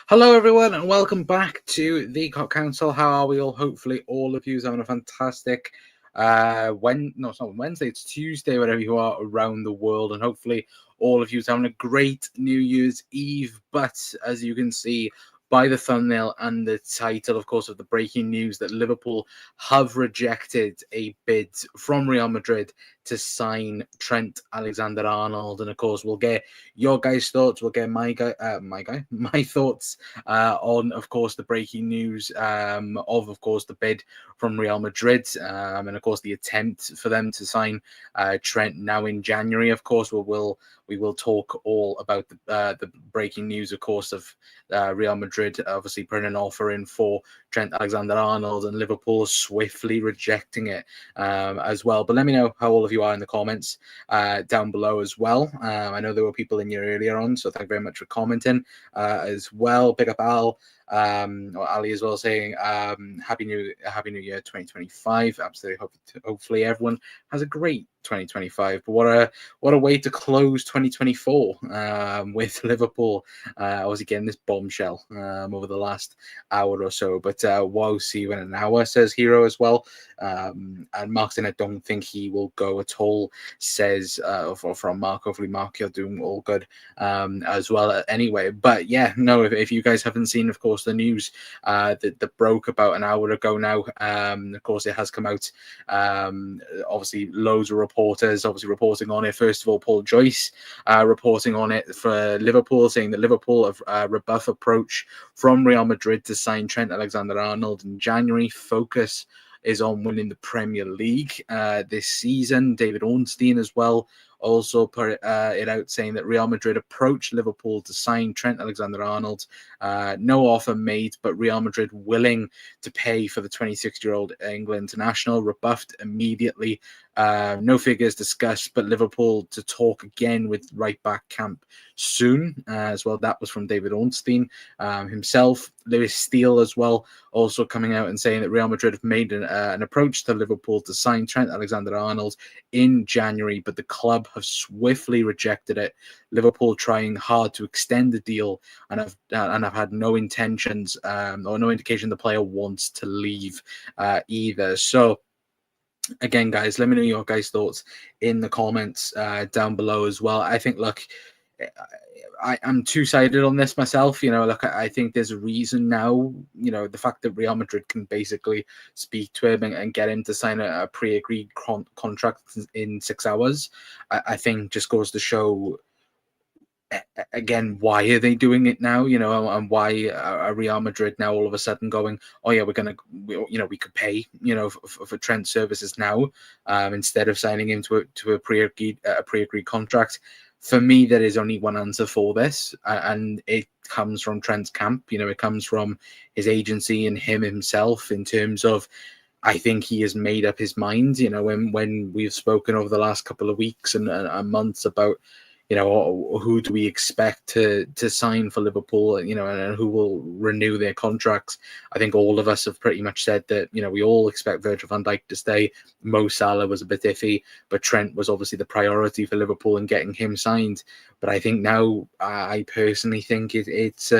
Hello, everyone, and welcome back to the Cop Council. How are we all? Hopefully, all of you is having a fantastic it's not Wednesday, it's Tuesday, wherever you are around the world, and hopefully, all of you is having a great New Year's Eve. But as you can see by the thumbnail and the title, of course, of the breaking news, that Liverpool have rejected a bid from Real Madrid to sign Trent Alexander-Arnold, and of course, we'll get your guys' thoughts. We'll get my thoughts on, of course, the breaking news of course, the bid from Real Madrid, and of course, the attempt for them to sign Trent now in January. Of course, we will talk all about the breaking news, of course, of Real Madrid obviously putting an offer in for Trent Alexander-Arnold and Liverpool swiftly rejecting it as well. But let me know how all of you are in the comments down below as well. I know there were people in here earlier on, so thank you very much for commenting as well. Big up Al. Or Ali as well, saying happy new year 2025. Absolutely, hopefully everyone has a great 2025. But what a way to close 2024 with Liverpool obviously getting this bombshell over the last hour or so. But wow, see you in an hour, says Hero as well. And Mark saying I don't think he will go at all, says from Mark. Hopefully Mark, you're doing all good as well anyway. But yeah, no, if you guys haven't seen, of course, the news that broke about an hour ago now, of course it has come out. Obviously loads of reporters obviously reporting on it. First of all, Paul Joyce reporting on it for Liverpool, saying that Liverpool have rebuff approach from Real Madrid to sign Trent Alexander-Arnold in January. Focus is on winning the Premier League this season. David Ornstein as well also put it out, saying that Real Madrid approached Liverpool to sign Trent Alexander-Arnold. No offer made, but Real Madrid willing to pay for the 26-year-old England international. Rebuffed immediately. No figures discussed, but Liverpool to talk again with right-back camp soon as well. That was from David Ornstein himself. Lewis Steele as well, also coming out and saying that Real Madrid have made an approach to Liverpool to sign Trent Alexander-Arnold in January, but the club have swiftly rejected it. Liverpool trying hard to extend the deal and have had no intentions or no indication the player wants to leave either. So again, guys, let me know your guys' thoughts in the comments down below as well. I think, look, I'm two-sided on this myself. Look, I think there's a reason now, the fact that Real Madrid can basically speak to him and get him to sign a pre-agreed contract in 6 hours, I think just goes to show, again, why are they doing it now? And why are Real Madrid now all of a sudden going, oh yeah, we could pay, for Trent services now, instead of signing him to a pre-agreed contract. For me, there is only one answer for this, and it comes from Trent's camp. It comes from his agency and him himself, in terms of, I think he has made up his mind. When we've spoken over the last couple of weeks and months about, who do we expect to sign for Liverpool, and who will renew their contracts. I think all of us have pretty much said that, we all expect Virgil van Dijk to stay. Mo Salah was a bit iffy, but Trent was obviously the priority for Liverpool in getting him signed. But I think now, I personally think it's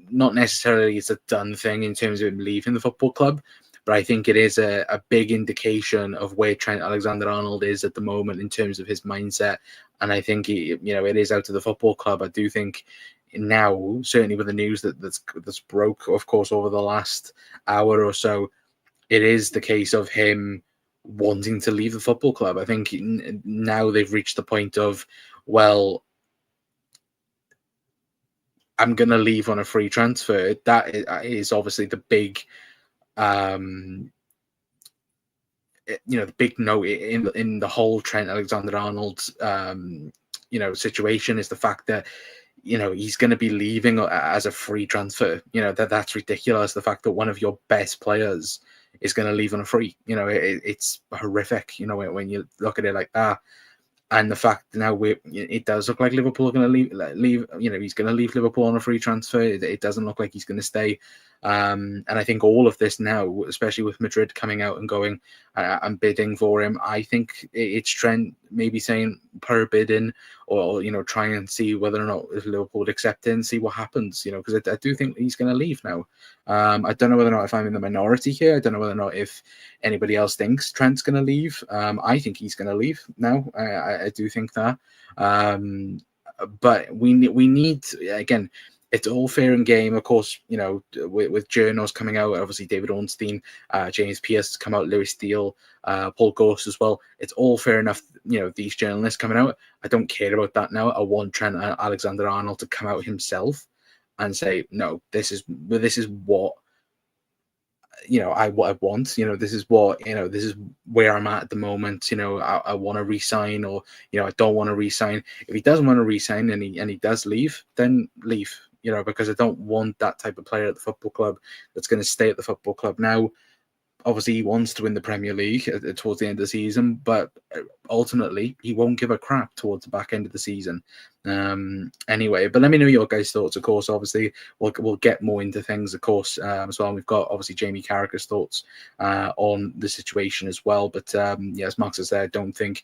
not necessarily it's a done thing in terms of him leaving the football club, but I think it is a big indication of where Trent Alexander-Arnold is at the moment in terms of his mindset. And I think it is out of the football club. I do think now, certainly with the news that's broke, of course, over the last hour or so, it is the case of him wanting to leave the football club. I think now they've reached the point of, well, I'm going to leave on a free transfer. That is obviously the big the big note in the whole Trent Alexander-Arnold situation is the fact that he's going to be leaving as a free transfer. That's ridiculous. The fact that one of your best players is going to leave on a free, it's horrific. When you look at it like that. And the fact now it does look like Liverpool are going to leave. He's going to leave Liverpool on a free transfer. It doesn't look like he's going to stay. And I think all of this now, especially with Madrid coming out and going and bidding for him, I think it's Trent maybe saying per bid in, or trying and see whether or not if Liverpool would accept it and see what happens. Because I do think he's going to leave now. I don't know whether or not if I'm in the minority here. I don't know whether or not if anybody else thinks Trent's going to leave. I think he's going to leave now. I do think that. But we need, again, it's all fair and game, of course, with journals coming out, obviously David Ornstein, James Pearce has come out, Lewis Steele, Paul Ghost as well. It's all fair enough, these journalists coming out. I don't care about that now. I want Trent Alexander-Arnold to come out himself and say, no, this is what I want. This is what this is where I'm at the moment. I want to resign, or I don't want to resign. If he doesn't want to resign and he does leave, then leave. Because I don't want that type of player at the football club that's going to stay at the football club. Now, obviously, he wants to win the Premier League towards the end of the season, but ultimately, he won't give a crap towards the back end of the season. Anyway, but let me know your guys' thoughts. Of course, obviously, we'll get more into things, of course, as well. And we've got obviously Jamie Carragher's thoughts on the situation as well. But as Mark says there, I don't think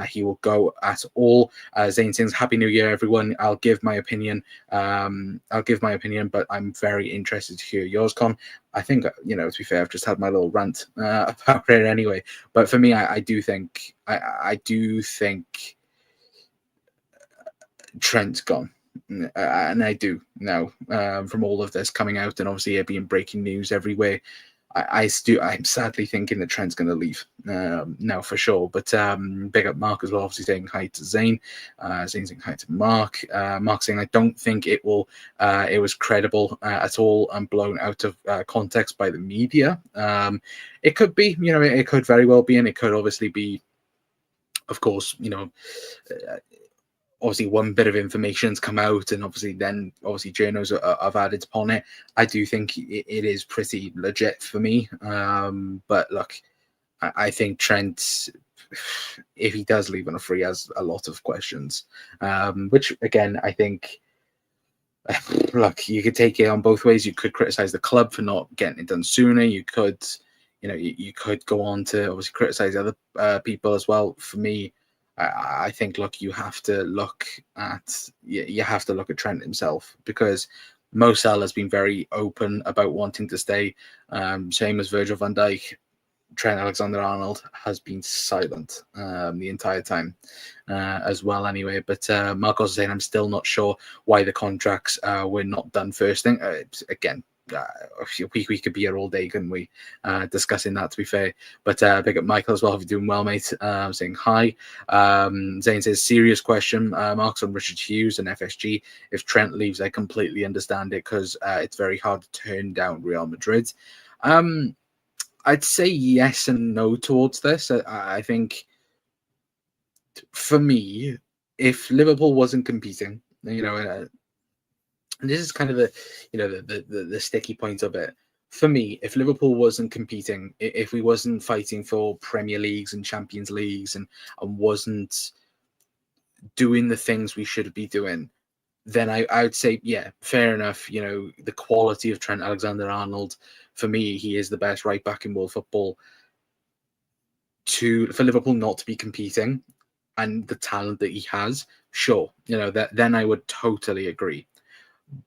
he will go at all. Zane sings "Happy New Year, everyone." I'll give my opinion. But I'm very interested to hear yours, Con. I think, to be fair, I've just had my little rant about it anyway. But for me, I do think Trent's gone. And I do now, from all of this coming out and obviously it being breaking news everywhere. I'm sadly thinking that Trent's going to leave now for sure. But big up Mark as well, obviously saying hi to Zane. Zane saying hi to Mark. Mark saying I don't think it was credible at all and blown out of context by the media. It could be, it could very well be, and it could obviously be, of course, obviously one bit of information's come out and obviously journals have added upon it. I do think it is pretty legit for me. But look, I think Trent, if he does leave on a free, has a lot of questions, which again, I think, look, you could take it on both ways. You could criticize the club for not getting it done sooner. You could, you could go on to obviously criticize other people as well. For me, I think, look, you have to look at Trent himself, because Mo Salah has been very open about wanting to stay. Same as Virgil van Dijk. Trent Alexander-Arnold has been silent the entire time as well anyway. But Marcos saying, I'm still not sure why the contracts were not done first thing. Again, we could be here all day, couldn't we, discussing that, to be fair. But big up Michael as well. If you're doing well, mate. Saying hi. Zane says, serious question marks on Richard Hughes and FSG. If Trent leaves, I completely understand it, because it's very hard to turn down Real Madrid. I'd say yes and no towards this. I think, for me, if Liverpool wasn't competing, and this is kind of the sticky point of it. For me, if Liverpool wasn't competing, if we wasn't fighting for Premier Leagues and Champions Leagues and wasn't doing the things we should be doing, then I would say, yeah, fair enough. The quality of Trent Alexander-Arnold, for me, he is the best right back in world football. For Liverpool not to be competing and the talent that he has, sure, then I would totally agree.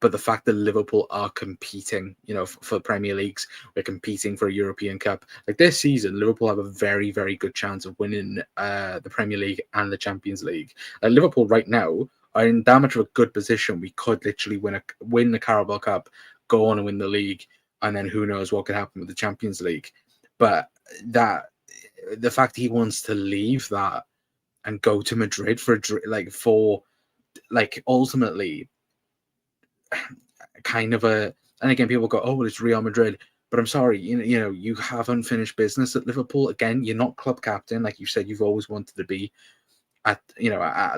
But the fact that Liverpool are competing, for Premier Leagues, we're competing for a European Cup. Like this season, Liverpool have a very, very good chance of winning the Premier League and the Champions League. Liverpool right now are in that much of a good position. We could literally win the Carabao Cup, go on and win the league, and then who knows what could happen with the Champions League. But the fact he wants to leave that and go to Madrid for ultimately kind of and again, people go, oh, well, it's Real Madrid, but I'm sorry, you have unfinished business at Liverpool. Again, you're not club captain, like you said, you've always wanted to be at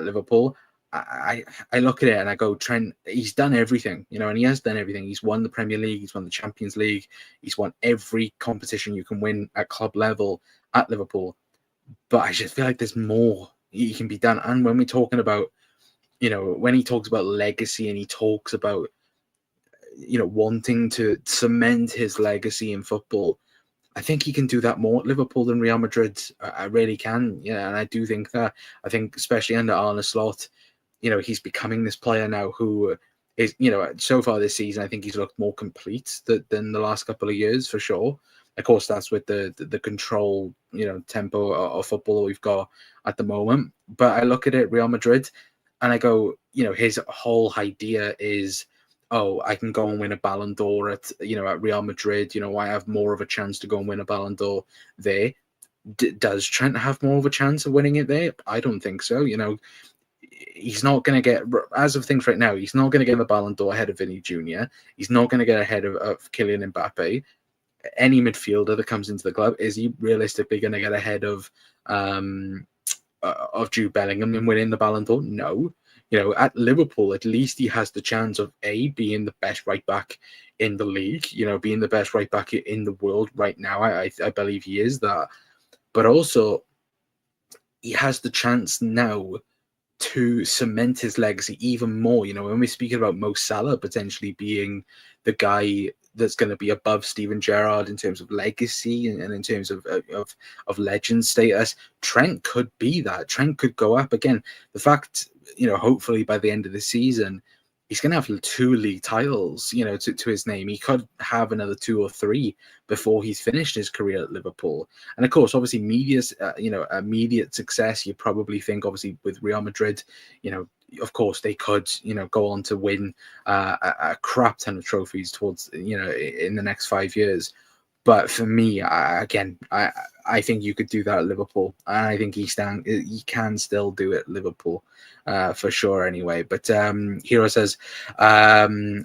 Liverpool. I look at it and I go, Trent, he's done everything, and he has done everything. He's won the Premier League, he's won the Champions League, he's won every competition you can win at club level at Liverpool. But I just feel like there's more he can be done. And when we're talking about, when he talks about legacy and he talks about, wanting to cement his legacy in football. I think he can do that more at Liverpool than Real Madrid. I really can. Yeah, and I do think that. I think especially under Arne Slot, he's becoming this player now who is, so far this season, I think he's looked more complete than the last couple of years for sure. Of course, that's with the control, tempo of football that we've got at the moment. But I look at it, Real Madrid, and I go, his whole idea is, oh, I can go and win a Ballon d'Or at Real Madrid. I have more of a chance to go and win a Ballon d'Or there. Does Trent have more of a chance of winning it there? I don't think so. He's not going to get, as of things right now, he's not going to get the Ballon d'Or ahead of Vinny Jr. He's not going to get ahead of Kylian Mbappe. Any midfielder that comes into the club, is he realistically going to get ahead of Jude Bellingham and winning the Ballon d'Or? No. At Liverpool, at least he has the chance of being the best right back in the league, being the best right back in the world right now. I believe he is that. But also, he has the chance now to cement his legacy even more. When we're speaking about Mo Salah potentially being the guy that's going to be above Steven Gerrard in terms of legacy and in terms of legend status, Trent could be that. Trent could go up again. The fact, hopefully by the end of the season, he's going to have 2 league titles, to his name. He could have another 2 or 3 before he's finished his career at Liverpool. And of course, obviously, immediate success. You probably think, obviously, with Real Madrid, of course, they could, go on to win a crap ton of trophies towards, in the next 5 years. But for me, I think you could do that at Liverpool, and I think he can still do it at Liverpool, for sure. Anyway, but Hero says, I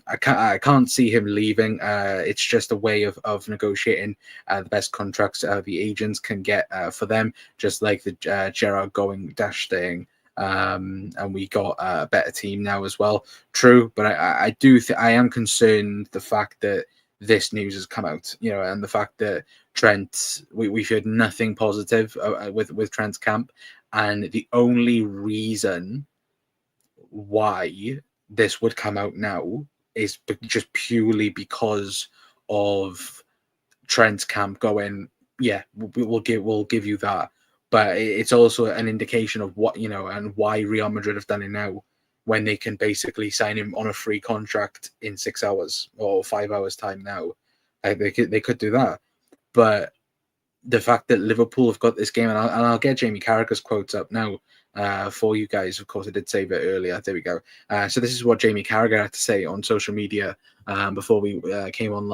can't see him leaving. It's just a way of negotiating the best contracts the agents can get for them, just like the Gerrard going dash staying. And we got a better team now as well. True, but I am concerned the fact that this news has come out, and the fact that Trent, we've heard nothing positive with Trent's camp, and the only reason why this would come out now is just purely because of Trent's camp going, yeah, we'll give you that, but it's also an indication of what, and why Real Madrid have done it now, when they can basically sign him on a free contract in 6 hours or 5 hours time now. They could do that. But the fact that Liverpool have got this game, and I'll get Jamie Carragher's quotes up now for you guys. Of course, I did save it earlier. There we go. So this is what Jamie Carragher had to say on social media before we came on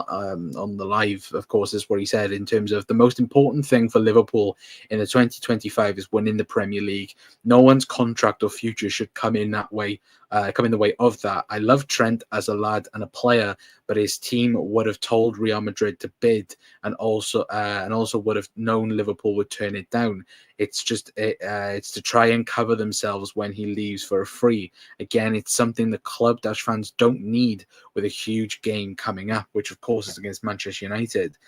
the live. Of course, is what he said in terms of the most important thing for Liverpool in the 2025 is winning the Premier League. No one's contract or future should come in the way of that. I love Trent as a lad and a player, but his team would have told Real Madrid to bid, and also would have known Liverpool would turn it down. It's just it's to try and cover themselves when he leaves for a free. Again, it's something the club fans don't need with a huge game coming up, which of course is against Manchester United.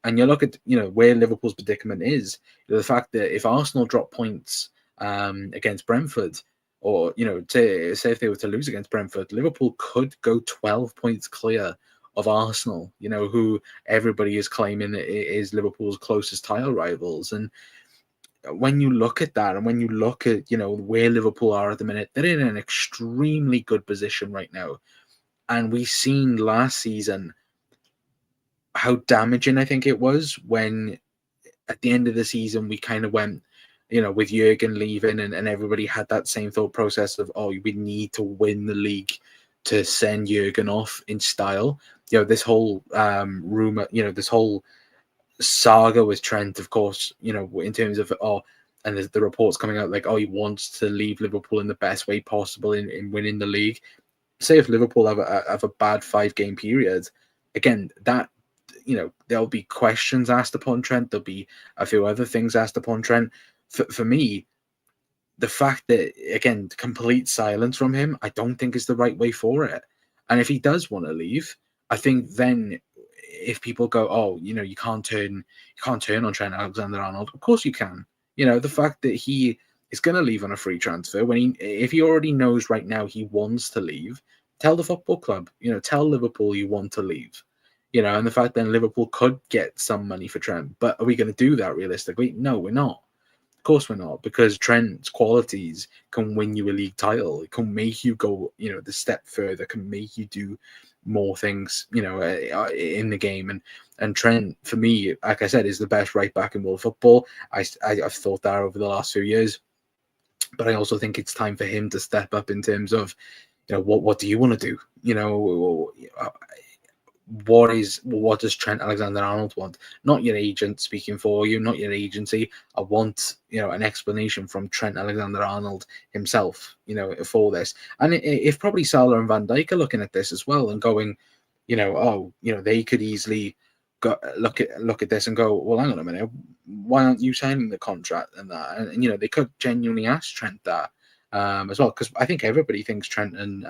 And you look at where Liverpool's predicament is. The fact that if Arsenal drop points against Brentford, or say if they were to lose against Brentford, Liverpool could go 12 points clear of Arsenal, who everybody is claiming is Liverpool's closest title rivals. And when you look at that, and when you look at where Liverpool are at the minute, they're in an extremely good position right now. And we've seen last season how damaging I think it was when at the end of the season we kind of went, with Jurgen leaving, and everybody had that same thought process of, oh, we need to win the league to send Jurgen off in style. This whole rumor, this whole saga with Trent, of course, in terms of, and there's the reports coming out like, oh, he wants to leave Liverpool in the best way possible in winning the league. Say if Liverpool have a bad 5-game period, again, that there'll be questions asked upon Trent. There'll be a few other things asked upon Trent. For me, the fact that, again, complete silence from him, I don't think is the right way for it. And if he does want to leave, I think then if people go, oh, you can't turn on Trent Alexander-Arnold, of course you can. The fact that he is going to leave on a free transfer, if he already knows right now he wants to leave, tell the football club, tell Liverpool you want to leave. And the fact that Liverpool could get some money for Trent, but are we going to do that realistically? No, we're not. Of course we're not, because Trent's qualities can win you a league title. It can make you go, the step further, can make you do more things, in the game. And Trent, for me, like I said, is the best right back in world football. I've thought that over the last few years, but I also think it's time for him to step up in terms of, what do you want to do? What does Trent Alexander-Arnold want? Not your agent speaking for you, not your agency. I want, an explanation from Trent Alexander-Arnold himself, for this. And if probably Salah and Van Dijk are looking at this as well and going, they could easily look at this and go, well, hang on a minute, why aren't you signing the contract and that? And they could genuinely ask Trent that. As well, because I think everybody thinks Virgil van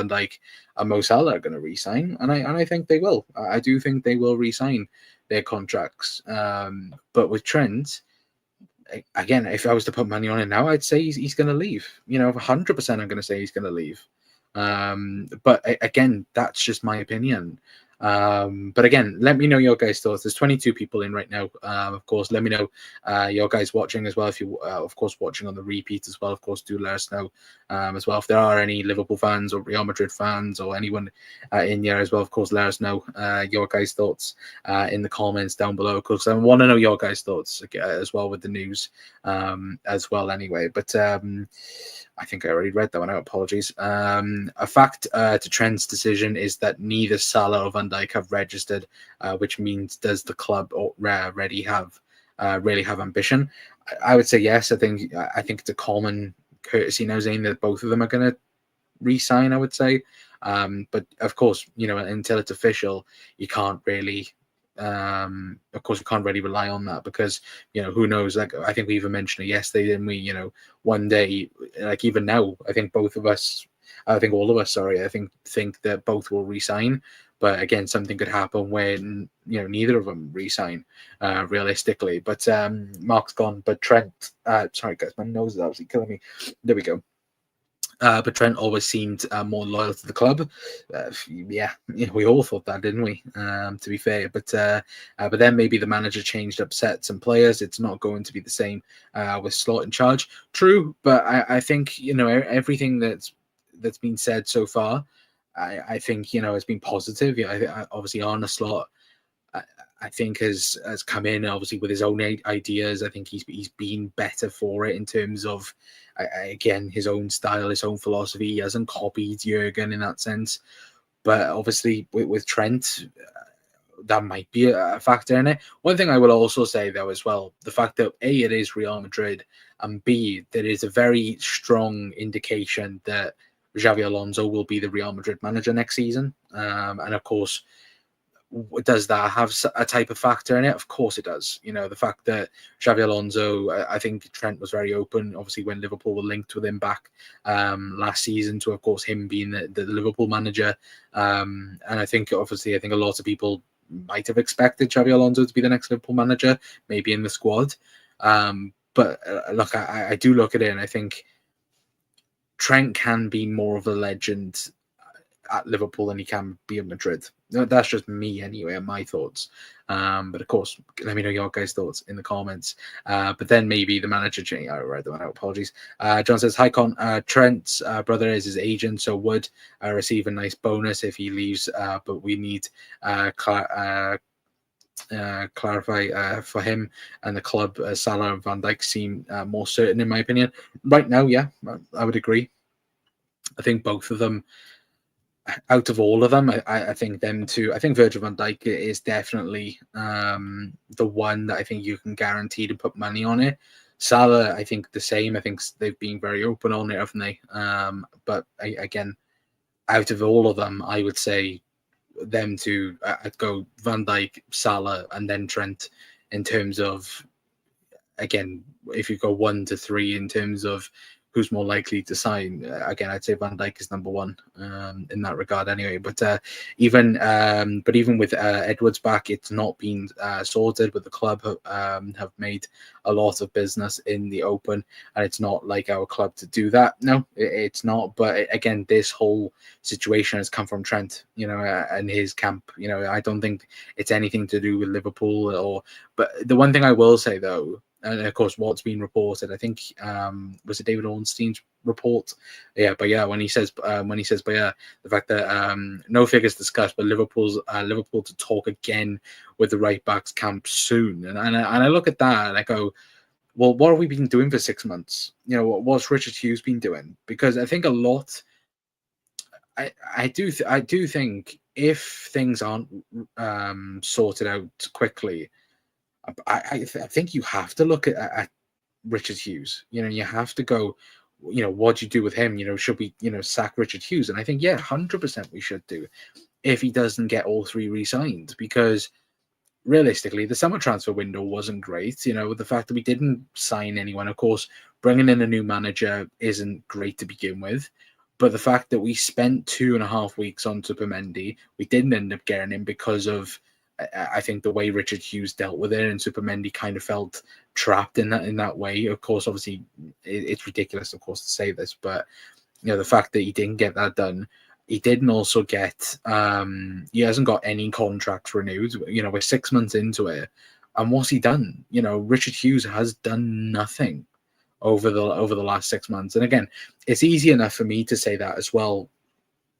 Dijk and Mo Salah are going to re-sign, and I think they will. I do think they will re-sign their contracts. But with Trent, again, if I was to put money on it now, I'd say he's going to leave. 100%, I'm going to say he's going to leave. But again, that's just my opinion. But again, let me know your guys' thoughts. There's 22 people in right now. Of course, let me know your guys watching as well. If you, of course, watching on the repeat as well, of course, do let us know as well. If there are any Liverpool fans or Real Madrid fans or anyone in here as well, of course, let us know your guys' thoughts in the comments down below. Because I want to know your guys' thoughts as well with the news as well anyway. But I think I already read that one out. Apologies. A fact to Trent's decision is that neither Salah or Van Dijk have registered, which means does the club really have ambition? I would say yes. I think it's a common courtesy now saying that both of them are going to re-sign. I would say, but of course, until it's official, you can't really. Of course, we can't really rely on that because who knows? Like I think we even mentioned it yesterday, didn't we? One day, like even now, I think all of us, sorry, I think that both will resign. But again, something could happen when neither of them resign realistically. But Mark's gone. But Trent, sorry guys, my nose is obviously killing me. There we go. But Trent always seemed more loyal to the club. Yeah, we all thought that, didn't we? To be fair, but then maybe the manager changed, upset some players. It's not going to be the same with Slot in charge. True, but I think everything that's been said so far, I think has been positive. Obviously Arne Slot, I think has come in obviously with his own ideas. I think he's been better for it in terms of again his own style, his own philosophy. He hasn't copied Jurgen in that sense, but obviously with Trent, that might be a factor in it. One thing I will also say though as well, the fact that A, it is Real Madrid, and B, there is a very strong indication that Xabi Alonso will be the Real Madrid manager next season, and of course, does that have a type of factor in it? Of course it does. The fact that Xabi Alonso, I think Trent was very open, obviously, when Liverpool were linked with him back last season to, of course, him being the Liverpool manager. And I think, obviously, a lot of people might have expected Xabi Alonso to be the next Liverpool manager, maybe in the squad. But look, I do look at it and I think Trent can be more of a legend at Liverpool than he can be at Madrid. That's just me anyway, and my thoughts. But of course, let me know your guys' thoughts in the comments. But then maybe the manager change. I read that one out. Apologies. John says, "Hi Con. Trent's brother is his agent, so would receive a nice bonus if he leaves. But we need clarify for him and the club. Salah and Van Dijk seem more certain, in my opinion. Right now, yeah, I would agree. I think both of them." Out of all of them, I think them two. I think Virgil van Dijk is definitely the one that I think you can guarantee to put money on it. Salah, I think the same. I think they've been very open on it, haven't they? But again, out of all of them, I would say them two. I'd go Van Dijk, Salah, and then Trent in terms of, again, if you go 1 to 3 in terms of who's more likely to sign. Again, I'd say Van Dijk is number one in that regard anyway. But even with Edwards back, it's not been sorted. But the club have made a lot of business in the open, and it's not like our club to do that. No, it's not. But again, this whole situation has come from Trent, and his camp. I don't think it's anything to do with Liverpool. But the one thing I will say though, and of course, what's been reported, I think, was it David Ornstein's report? Yeah, but yeah, when he says, the fact that no figures discussed, but Liverpool to talk again with the right backs camp soon, and I look at that and I go, well, what have we been doing for 6 months? What's Richard Hughes been doing? Because I think a lot. I do think if things aren't sorted out quickly, I think you have to look at Richard Hughes. You have to go, what do you do with him? Should we, sack Richard Hughes? And I think, yeah, 100% we should do if he doesn't get all three re-signed, because realistically, the summer transfer window wasn't great. The fact that we didn't sign anyone, of course, bringing in a new manager isn't great to begin with. But the fact that we spent 2.5 weeks on Supermendy, we didn't end up getting him because of, I think, the way Richard Hughes dealt with it, and Supermendy kind of felt trapped in that way. Of course, obviously, it's ridiculous, of course, to say this, but the fact that he didn't get that done, he didn't also get. He hasn't got any contracts renewed. We're 6 months into it, and what's he done? Richard Hughes has done nothing over the last 6 months. And again, it's easy enough for me to say that as well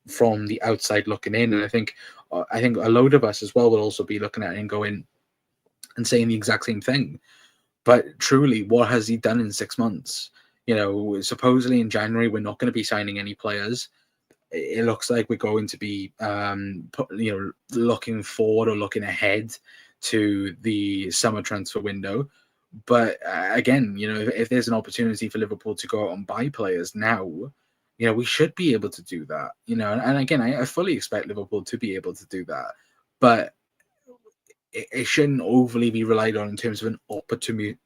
from the outside looking in, and I think a load of us as well will also be looking at it and going and saying the exact same thing. But truly, what has he done in 6 months? Supposedly in January we're not going to be signing any players. It looks like we're going to be looking forward or looking ahead to the summer transfer window. But again, if there's an opportunity for Liverpool to go out and buy players now, we should be able to do that. And again, I fully expect Liverpool to be able to do that, but it shouldn't overly be relied on in terms of an opportunity,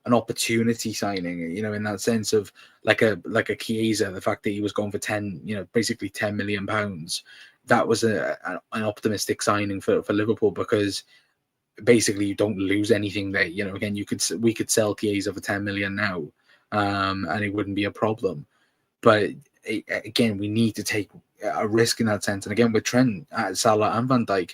an opportunity signing, in that sense of like a Chiesa, the fact that he was going for 10, basically £10 million. That was an optimistic signing for Liverpool, because basically you don't lose anything there. Again, we could sell Chiesa for 10 million now, and it wouldn't be a problem. But again, we need to take a risk in that sense. And again, with Trent, Salah, and Van Dijk,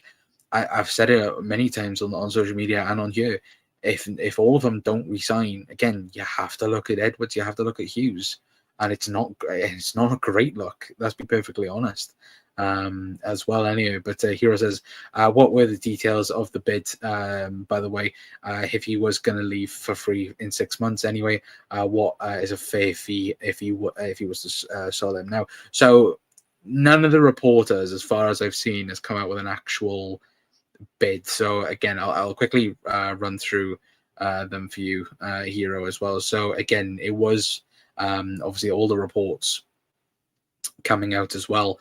I've said it many times on social media and on here. If all of them don't resign, again, you have to look at Edwards, you have to look at Hughes, and it's not a great look. Let's be perfectly honest. As well anyway. But Hero says, what were the details of the bid, by the way, if he was going to leave for free in 6 months anyway? What is a fair fee if he was to sell them now? So none of the reporters, as far as I've seen, has come out with an actual bid. So again, I'll quickly run through them for you, Hero, as well. So again, it was obviously all the reports coming out as well,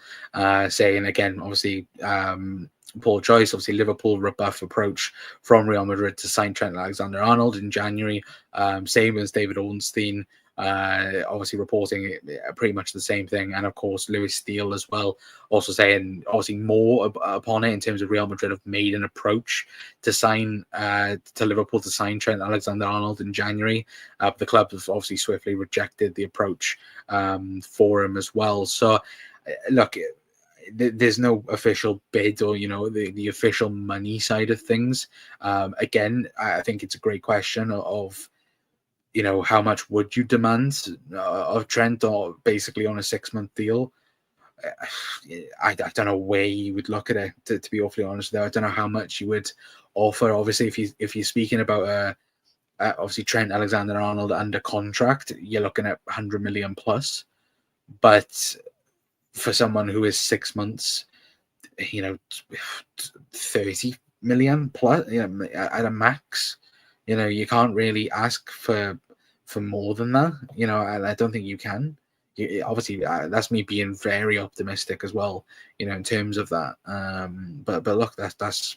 saying again, obviously, poor choice. Obviously, Liverpool rebuff approach from Real Madrid to sign Trent Alexander-Arnold in January. Same as David Ornstein, obviously reporting pretty much the same thing, and of course Lewis Steele as well, also saying obviously more upon it in terms of Real Madrid have made an approach to sign to Liverpool to sign Trent Alexander-Arnold in January. The club have obviously swiftly rejected the approach for him as well. So look, there's no official bid or the official money side of things. Again, I think it's a great question of how much would you demand of Trent, or basically on a 6-month deal? I don't know where you would look at it, to be awfully honest there. I don't know how much you would offer. Obviously, if you're speaking about obviously Trent Alexander-Arnold under contract, you're looking at 100 million plus. But for someone who is 6 months, 30 million plus, at a max, you can't really ask for more than that, and I don't think you can. Obviously, that's me being very optimistic as well, in terms of that. But look, that's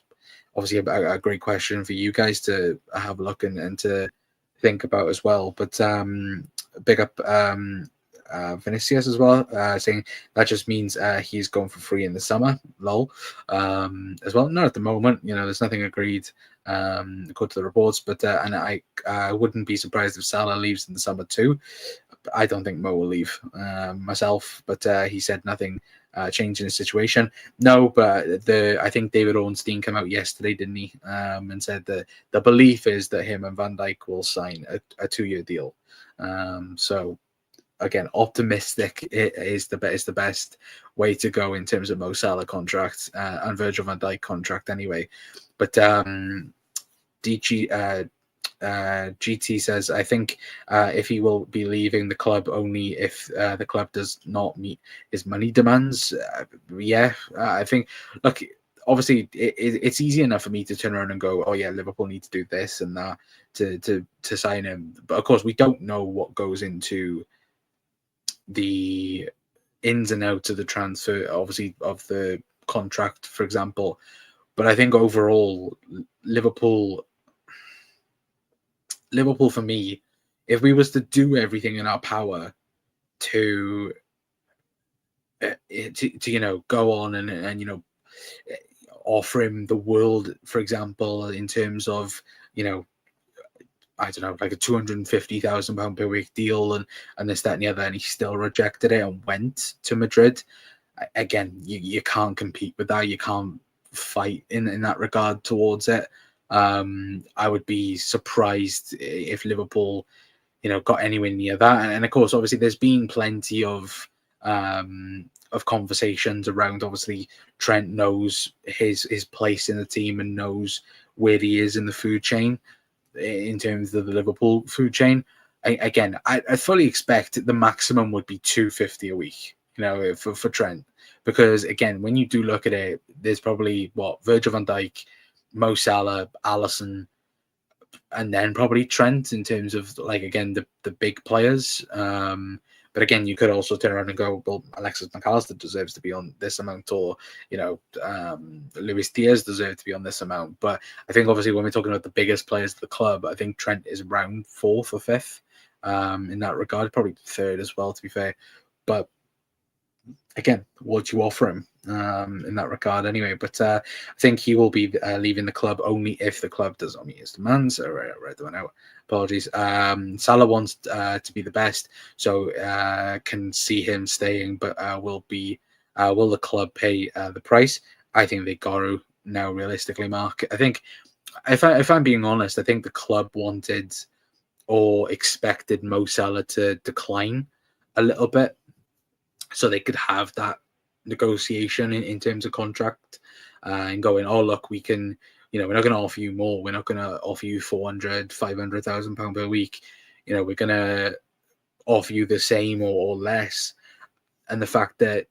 obviously a great question for you guys to have a look and to think about as well. But big up Vinicius as well, saying that just means he's going for free in the summer. Lol. As well, not at the moment. There's nothing agreed. According to the reports, but and I wouldn't be surprised if Salah leaves in the summer too. I don't think Mo will leave myself, but he said nothing changed in his situation. No, but I think David Ornstein came out yesterday, didn't he? And said that the belief is that him and Van Dijk will sign a 2-year deal. So again, optimistic is the best way to go in terms of Mo Salah contract and Virgil van Dijk contract anyway. But GT says, I think if he will be leaving the club only if the club does not meet his money demands. I think, look, obviously it's easy enough for me to turn around and go, oh yeah, Liverpool need to do this and that to sign him. But of course, we don't know what goes into the ins and outs of the transfer, obviously, of the contract, for example. But I think overall, Liverpool for me, if we was to do everything in our power to go on and offer him the world, for example, in terms of I don't know, like a £250,000 per week deal and this, that, and the other, and he still rejected it and went to Madrid. Again, you can't compete with that. You can't fight in that regard towards it. I would be surprised if Liverpool, got anywhere near that. And of course, obviously, there's been plenty of conversations around. Obviously, Trent knows his place in the team and knows where he is in the food chain, in terms of the Liverpool food chain. I fully expect the maximum would be 250 a week, for Trent, because again, when you do look at it, there's probably Virgil van Dijk, Mo Salah, Alisson, and then probably Trent in terms of the big players. But again, you could also turn around and go, well, Alexis McAllister deserves to be on this amount, or Luis Diaz deserves to be on this amount. But I think obviously when we're talking about the biggest players of the club, I think Trent is around 4th or 5th in that regard, probably 3rd as well, to be fair. But again, what do you offer him in that regard anyway? But I think he will be leaving the club only if the club does not meet his demands. I read that one out. Apologies. Salah wants to be the best, so can see him staying, but will the club pay the price? I think they got to now, realistically, Mark. I think, if I'm being honest, I think the club wanted or expected Mo Salah to decline a little bit, so they could have that negotiation in terms of contract and going, oh, look, we can, we're not going to offer you more. We're not going to offer you 400, 500,000 pound per week. We're going to offer you the same or less. And the fact that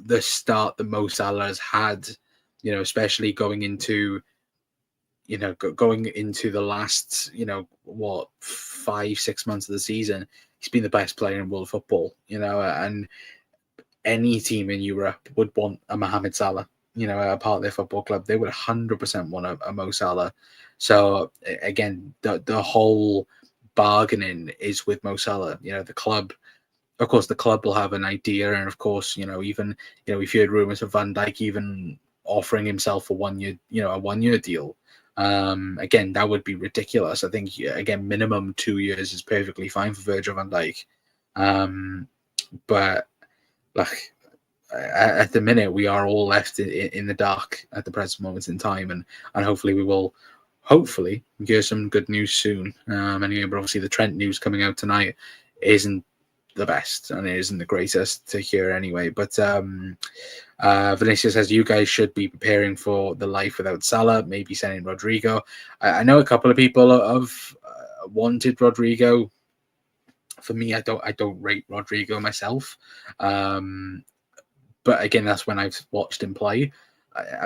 the start that Mo Salah has had, especially going into the last, 5-6 months of the season, he's been the best player in world football, and any team in Europe would want a Mohamed Salah, a part of their football club. They would 100% want a Mo Salah. So again, the whole bargaining is with Mo Salah. The club, of course, the club will have an idea, and of course, even we've heard rumours of Van Dijk even offering himself a 1-year deal. Again, that would be ridiculous. I think again, minimum 2 years is perfectly fine for Virgil van Dijk. But like at the minute, we are all left in the dark at the present moment in time, and hopefully we will hear some good news soon. Anyway, but obviously the Trent news coming out tonight isn't the best, and it isn't the greatest to hear anyway. But Vinicius says you guys should be preparing for the life without Salah, maybe sending Rodrigo. I know a couple of people have wanted Rodrigo. For me, I don't rate Rodrigo myself, but again, that's when I've watched him play.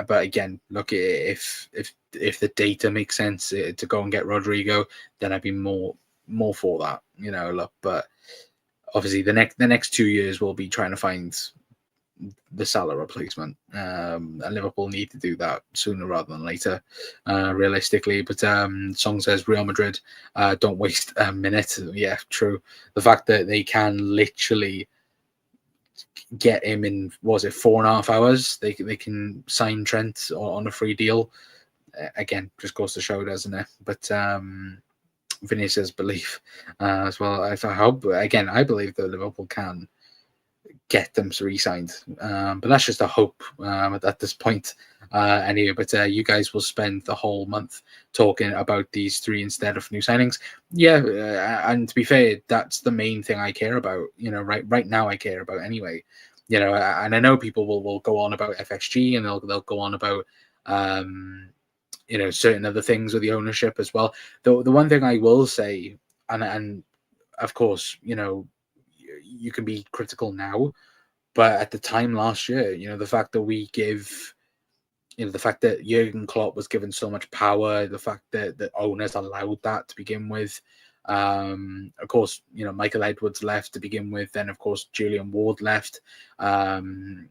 But again, look, if the data makes sense to go and get Rodrigo, then I'd be more for that. Look, but obviously the next 2 years we'll be trying to find the Salah replacement. And Liverpool need to do that sooner rather than later, realistically. But Song says Real Madrid don't waste a minute. Yeah, true. The fact that they can literally get him in, was it 4.5 hours? They can sign Trent on a free deal. Again, just goes to show, doesn't it? But Vinny says believe as well. I hope, again, I believe that Liverpool can get them re-signed, but that's just a hope at this point. Anyway, but you guys will spend the whole month talking about these three instead of new signings. Yeah, and to be fair, that's the main thing I care about. Right now I care about anyway. And I know people will go on about FXG and they'll go on about certain other things with the ownership as well. The one thing I will say, and of course, you can be critical now, but at the time last year, the fact that we give, the fact that Jurgen Klopp was given so much power, the fact that the owners allowed that to begin with. Of course, Michael Edwards left to begin with. Then, of course, Julian Ward left. Then,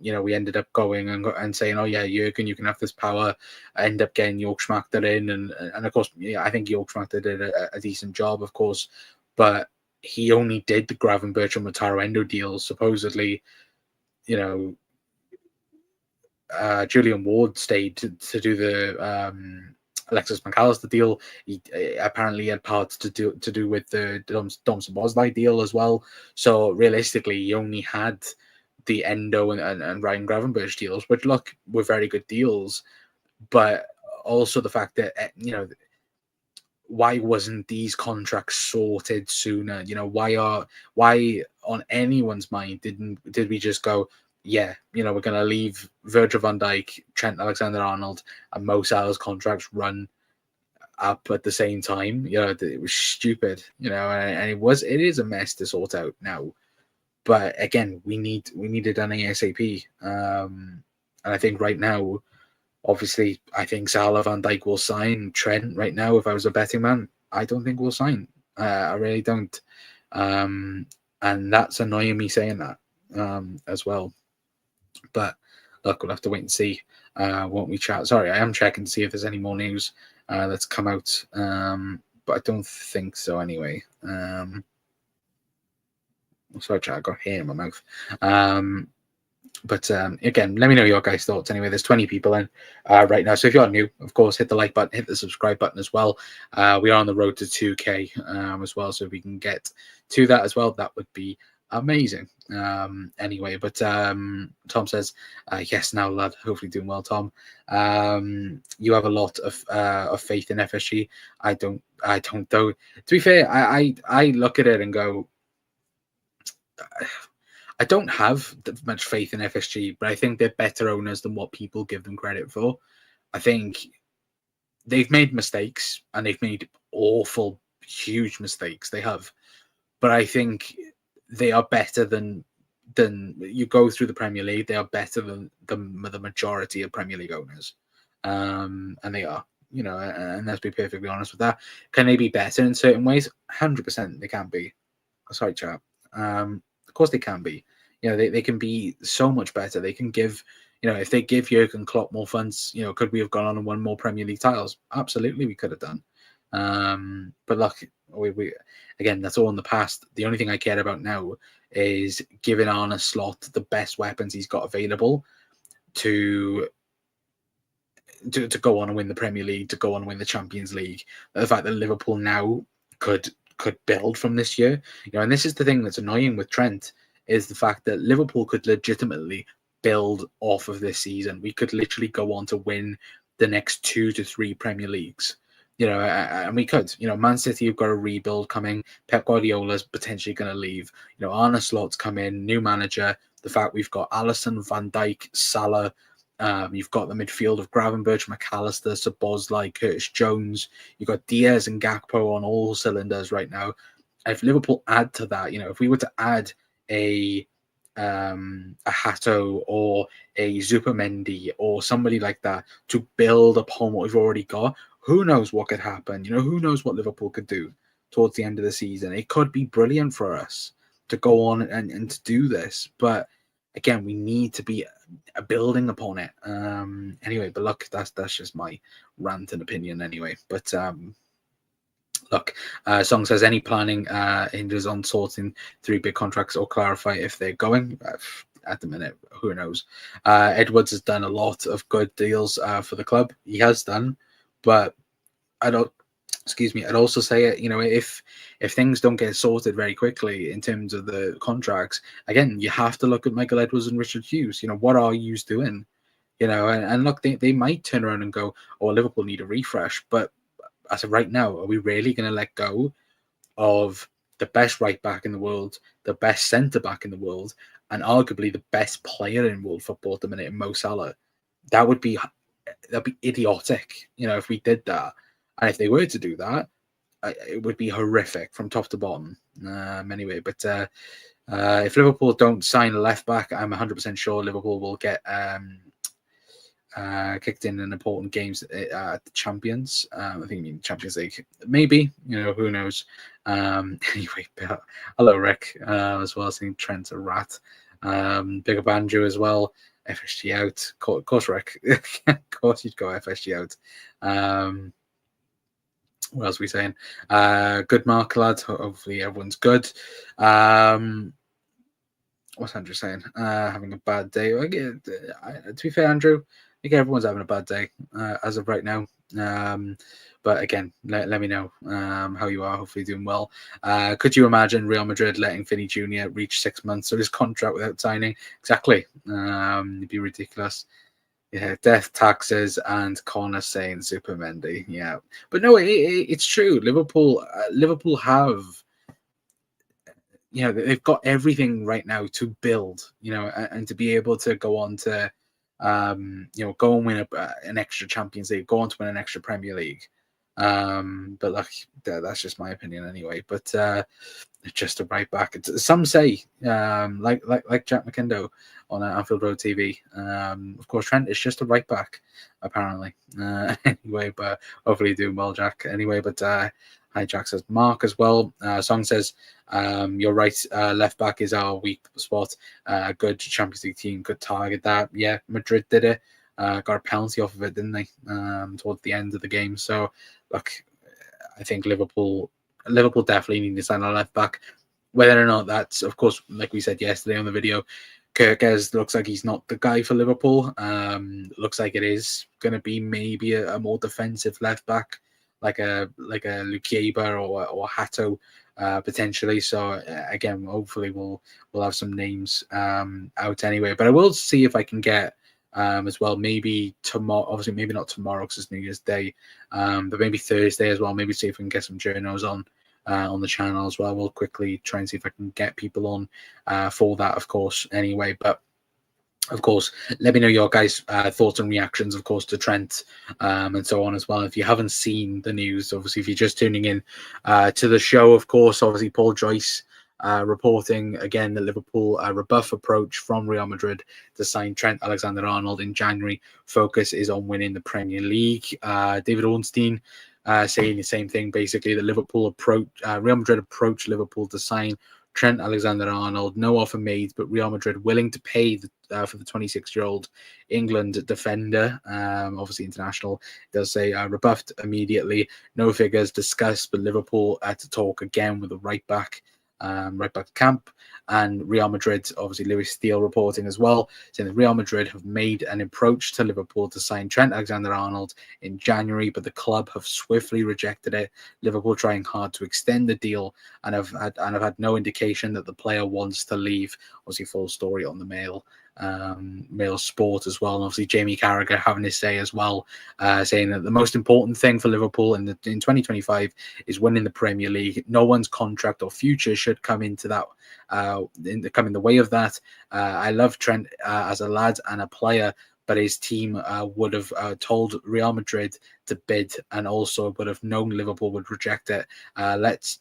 we ended up going and saying, oh, yeah, Jurgen, you can have this power. I end up getting York Schmachter in. And of course, I think York Schmachter did a decent job, of course. But he only did the Gravenberch and Wataru Endo deals. Supposedly, Julian Ward stayed to do the Alexis McAllister deal. He apparently had parts to do with the Dom Szoboszlai deal as well. So realistically, he only had the Endo and Ryan Gravenberch deals, which were very good deals. But also the fact that why wasn't these contracts sorted sooner? Why on anyone's mind did we just go, yeah, we're going to leave Virgil van Dijk, Trent Alexander-Arnold, and Mo Salah's contracts run up at the same time? It was stupid, and it is a mess to sort out now. But again, we need it done ASAP. And I think right now, obviously, I think Salah, Van Dijk will sign. Trent, right now, if I was a betting man, I don't think we'll sign. I really don't. And that's annoying me saying that as well. But look, we'll have to wait and see. Won't we, chat? Sorry, I am checking to see if there's any more news that's come out. But I don't think so anyway. Sorry, chat, I got hair in my mouth. But again, let me know your guys' thoughts. Anyway, there's 20 people in right now. So if you're new, of course, hit the like button, hit the subscribe button as well. We are on the road to 2K as well. So if we can get to that as well, that would be amazing. Anyway, but Tom says, yes, now, lad. Hopefully doing well, Tom. You have a lot of faith in FSG. I don't though. To be fair, I look at it and go, I don't have much faith in FSG, but I think they're better owners than what people give them credit for. I think they've made mistakes, and they've made awful, huge mistakes. They have. But I think they are better than you go through the Premier League. They are better than the majority of Premier League owners. And they are, and let's be perfectly honest with that. Can they be better in certain ways? 100% they can be. Sorry, chap. Of course they can be. They can be so much better. They can give, if they give Jurgen Klopp more funds, could we have gone on and won more Premier League titles? Absolutely, we could have done. But look, we again, that's all in the past. The only thing I care about now is giving Arne Slot the best weapons he's got available to go on and win the Premier League, to go on and win the Champions League. The fact that Liverpool now could build from this year, and this is the thing that's annoying with Trent, is the fact that Liverpool could legitimately build off of this season. We could literally go on to win the next 2 to 3 Premier Leagues, and we could. Man City have got a rebuild coming. Pep Guardiola's potentially going to leave. Arne Slot's come in, new manager. The fact we've got Alisson, Van Dijk, Salah. You've got the midfield of Gravenberch, McAllister, Szoboszlai, Curtis Jones. You've got Diaz and Gakpo on all cylinders right now. And if Liverpool add to that, if we were to add a Hato or a Zupimendi or somebody like that to build upon what we've already got, who knows what could happen? Who knows what Liverpool could do towards the end of the season? It could be brilliant for us to go on and to do this. But again, we need to be building upon it. Anyway, but look, that's just my rant and opinion anyway. But look, Song says any planning hinders on sorting through big contracts or clarify if they're going. At the minute, who knows? Edwards has done a lot of good deals for the club. He has done, but I don't. Excuse me. I'd also say, if things don't get sorted very quickly in terms of the contracts, again, you have to look at Michael Edwards and Richard Hughes. What are you doing? And look, they might turn around and go, "Oh, Liverpool need a refresh," but as of right now, are we really going to let go of the best right back in the world, the best centre back in the world, and arguably the best player in world football at the minute, Mo Salah? That'd be idiotic, if we did that. And if they were to do that, it would be horrific from top to bottom. Anyway, but if Liverpool don't sign a left back, I'm 100% sure Liverpool will get kicked in important games at the Champions. I think you mean Champions League. Maybe, who knows. Anyway, hello, Rick, as well. Seeing Trent a rat. Big up Andrew as well. FSG out. Of course, Rick. Of course, you'd go FSG out. What else are we saying? Good mark, lads. Hopefully, everyone's good. What's Andrew saying? Having a bad day. To be fair, Andrew, I think everyone's having a bad day as of right now. But again, let me know how you are. Hopefully doing well. Could you imagine Real Madrid letting Vinny Jr. reach 6 months of his contract without signing? Exactly. It'd be ridiculous. Yeah, death, taxes, and Connor saying Super Mendy. Yeah. But no, it's true. Liverpool have... they've got everything right now to build, and to be able to go on to, go and win an extra Champions League, go on to win an extra Premier League. But like, that's just my opinion anyway. But just a right back. Some say, like Jack McIndoe on Anfield Road TV. Of course, Trent is just a right back, apparently. Anyway, but hopefully doing well, Jack. Anyway, but hi, Jack says Mark as well. Song says, you're right. Left back is our weak spot. Good Champions League team could target that. Yeah, Madrid did it. Got a penalty off of it, didn't they? Towards the end of the game. So, look, I think Liverpool definitely need to sign a left back. Whether or not that's, of course, like we said yesterday on the video, Carragher looks like he's not the guy for Liverpool. Looks like it is going to be maybe a more defensive left back, like a Lukieba or Hato, potentially. So again, hopefully we'll have some names out anyway. But I will see if I can get as well, maybe tomorrow. Obviously, maybe not tomorrow because it's New Year's Day, but maybe Thursday as well. Maybe see if we can get some journos on the channel as well. We'll quickly try and see if I can get people on for that, of course. Anyway, but of course, let me know your guys' thoughts and reactions, of course, to Trent and so on as well. If you haven't seen the news, obviously, if you're just tuning in to the show, of course, obviously, Paul Joyce reporting again that Liverpool rebuff approach from Real Madrid to sign Trent Alexander-Arnold in January. Focus is on winning the Premier League. David Ornstein saying the same thing, basically, that Real Madrid approached Liverpool to sign Trent Alexander-Arnold. No offer made, but Real Madrid willing to pay for the 26-year-old England defender. Obviously, international. It does say rebuffed immediately. No figures discussed, but Liverpool had to talk again with the right back camp. And Real Madrid, obviously Lewis Steele reporting as well, saying that Real Madrid have made an approach to Liverpool to sign Trent Alexander-Arnold in January, but the club have swiftly rejected it. Liverpool trying hard to extend the deal and have had no indication that the player wants to leave. Obviously, full story on the Mail Sport as well, and obviously Jamie Carragher having his say as well, saying that the most important thing for Liverpool in 2025 is winning the Premier League. No one's contract or future should come into that, come in the way of that. I love Trent as a lad and a player, but his team would have told Real Madrid to bid, and also would have known Liverpool would reject it. It's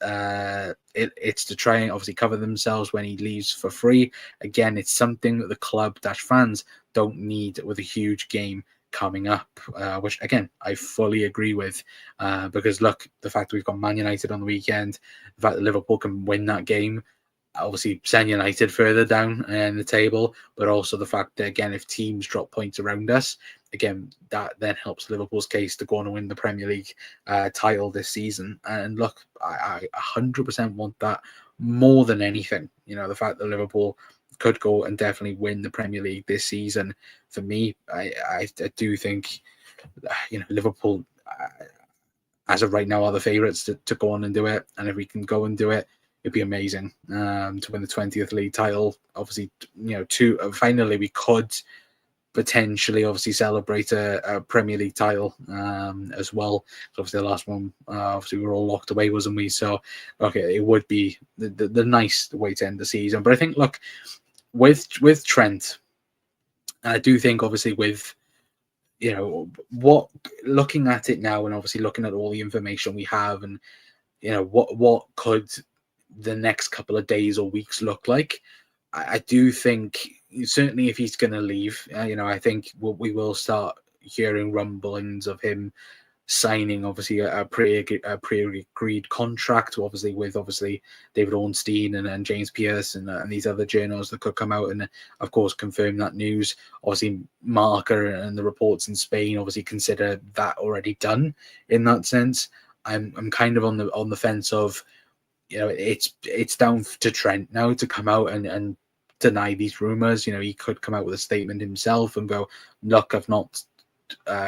to try and obviously cover themselves when he leaves for free. Again, it's something that the club-fans don't need with a huge game coming up, which again I fully agree with, because look, the fact that we've got Man United on the weekend, the fact that Liverpool can win that game, obviously send United further down in the table, but also the fact that, again, if teams drop points around us, again, that then helps Liverpool's case to go on and win the Premier League title this season. And look, I 100% want that more than anything. The fact that Liverpool could go and definitely win the Premier League this season, for me, I do think, Liverpool, as of right now, are the favourites to go on and do it. And if we can go and do it, it'd be amazing to win the 20th league title. Obviously, finally we could potentially obviously celebrate a Premier League title as well. So obviously the last one, obviously we were all locked away, wasn't we? So okay, it would be the nice way to end the season. But I think, look, with Trent, I do think obviously with what, looking at it now and obviously looking at all the information we have, and what could the next couple of days or weeks look like, I do think certainly if he's going to leave, I think we will start hearing rumblings of him signing obviously a pre-agreed contract, obviously with David Ornstein and James Pearce and these other journals that could come out and of course confirm that news. Obviously Marca and the reports in Spain obviously consider that already done in that sense. I'm kind of on the fence of, it's down to Trent now to come out and deny these rumors. He could come out with a statement himself and go, look, I've not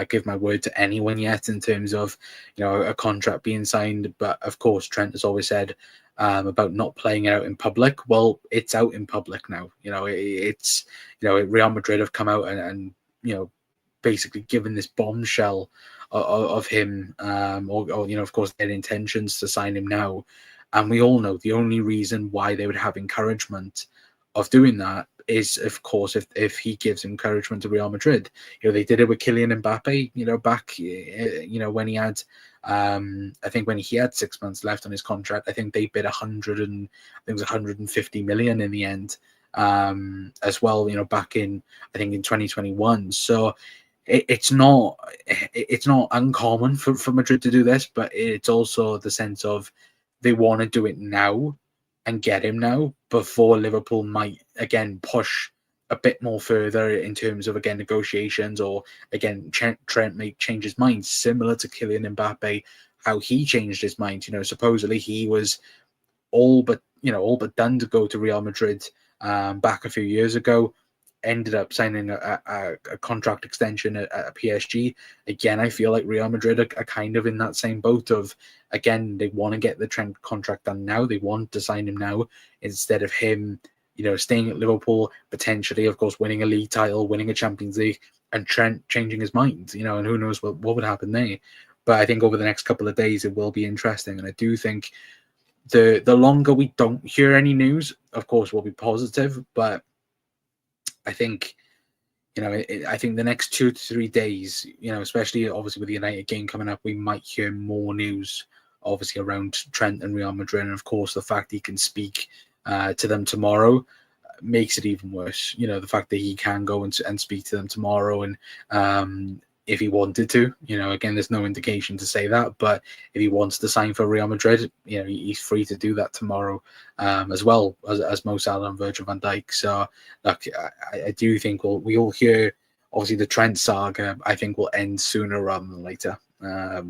give my word to anyone yet in terms of a contract being signed. But of course Trent has always said about not playing it out in public. Well, it's out in public now. It's Real Madrid have come out and basically given this bombshell of him, or of course their intentions to sign him now. And we all know the only reason why they would have encouragement of doing that is, of course, if he gives encouragement to Real Madrid. They did it with Kylian Mbappe, back, when he had, I think when he had 6 months left on his contract, I think they bid 150 million in the end, as well, back in, I think in 2021. So it's not uncommon for Madrid to do this, but it's also the sense of they want to do it now and get him now before Liverpool might again push a bit more further in terms of again negotiations, or again Trent may change his mind, similar to Kylian Mbappe, how he changed his mind. Supposedly he was all but done to go to Real Madrid back a few years ago. Ended up signing a contract extension at PSG. Again, I feel like Real Madrid are kind of in that same boat of, again, they want to get the Trent contract done now. They want to sign him now instead of him, staying at Liverpool, potentially, of course, winning a league title, winning a Champions League, and Trent changing his mind, and who knows what would happen there. But I think over the next couple of days, it will be interesting. And I do think the longer we don't hear any news, of course, will be positive. But I think, I think the next 2 to 3 days, especially obviously with the United game coming up, we might hear more news, obviously around Trent and Real Madrid. And of course, the fact he can speak to them tomorrow makes it even worse. The fact that he can go and speak to them tomorrow, and if he wanted to, again, there's no indication to say that, but if he wants to sign for Real Madrid, he's free to do that tomorrow, as well as Mo Salah and Virgil van Dijk. So, look, I do think we'll hear, obviously, the Trent saga, I think, will end sooner rather than later.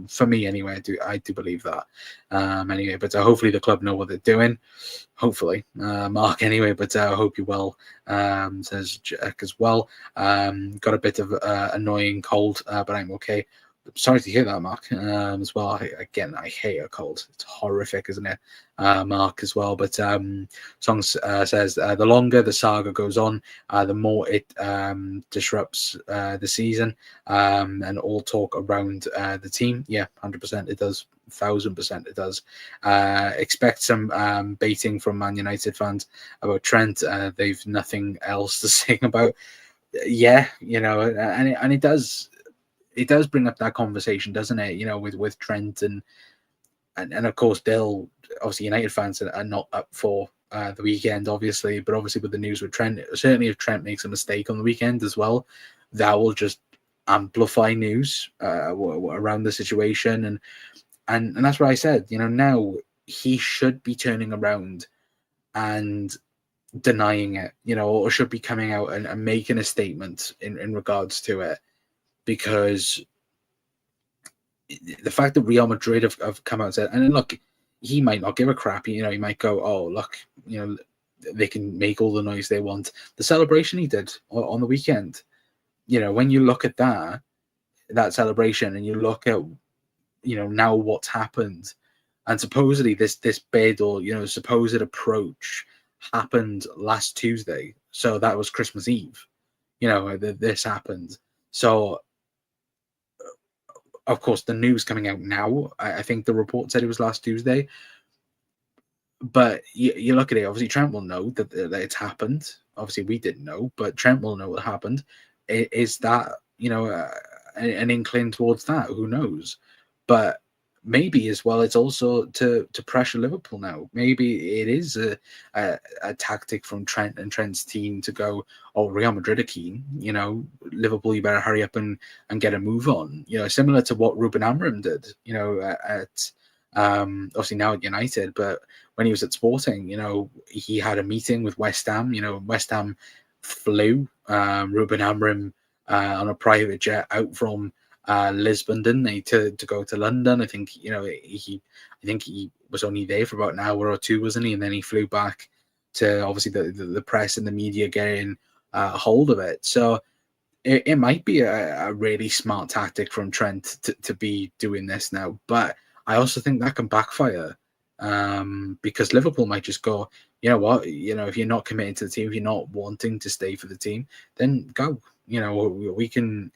For me, anyway, I do believe that. Anyway, but hopefully the club know what they're doing. Hopefully, Mark. Anyway, but I hope you're well. Says Jack as well. Got a bit of annoying cold, but I'm okay. Sorry to hear that, Mark. As well. I hate a cold. It's horrific, isn't it, Mark? As well. But Songs says the longer the saga goes on, the more it disrupts the season, and all talk around the team. Yeah, 100% it does. 1,000% it does. Expect some baiting from Man United fans about Trent. They've nothing else to sing about. Yeah, and it does. It does bring up that conversation, doesn't it? With Trent and of course they'll obviously United fans are not up for the weekend, obviously, but obviously with the news with Trent, certainly if Trent makes a mistake on the weekend as well, that will just amplify news around the situation, and that's what I said. Now he should be turning around and denying it, or should be coming out and making a statement in regards to it, because the fact that Real Madrid have come out and said, and look, he might not give a crap, he might go, oh, look, they can make all the noise they want. The celebration he did on the weekend, when you look at that celebration and you look at, now what's happened, and supposedly this bid or, supposed approach happened last Tuesday. So that was Christmas Eve, this happened. So, of course, the news coming out now, I think the report said it was last Tuesday. But you look at it, obviously Trent will know that it's happened. Obviously we didn't know, but Trent will know what happened. Is that, an inkling towards that? Who knows? But maybe as well, it's also to pressure Liverpool now. Maybe it is a tactic from Trent and Trent's team to go, oh, Real Madrid are keen, Liverpool, you better hurry up and get a move on. Similar to what Ruben Amorim did, at obviously now at United, but when he was at Sporting, he had a meeting with West Ham. West Ham flew Ruben Amorim on a private jet out from Lisbon, didn't they, to go to London? I think he was only there for about an hour or two, wasn't he? And then he flew back to obviously the press and the media getting hold of it. So it might be a really smart tactic from Trent to be doing this now, but I also think that can backfire, because Liverpool might just go, you know what, if you're not committed to the team, if you're not wanting to stay for the team, then go. We can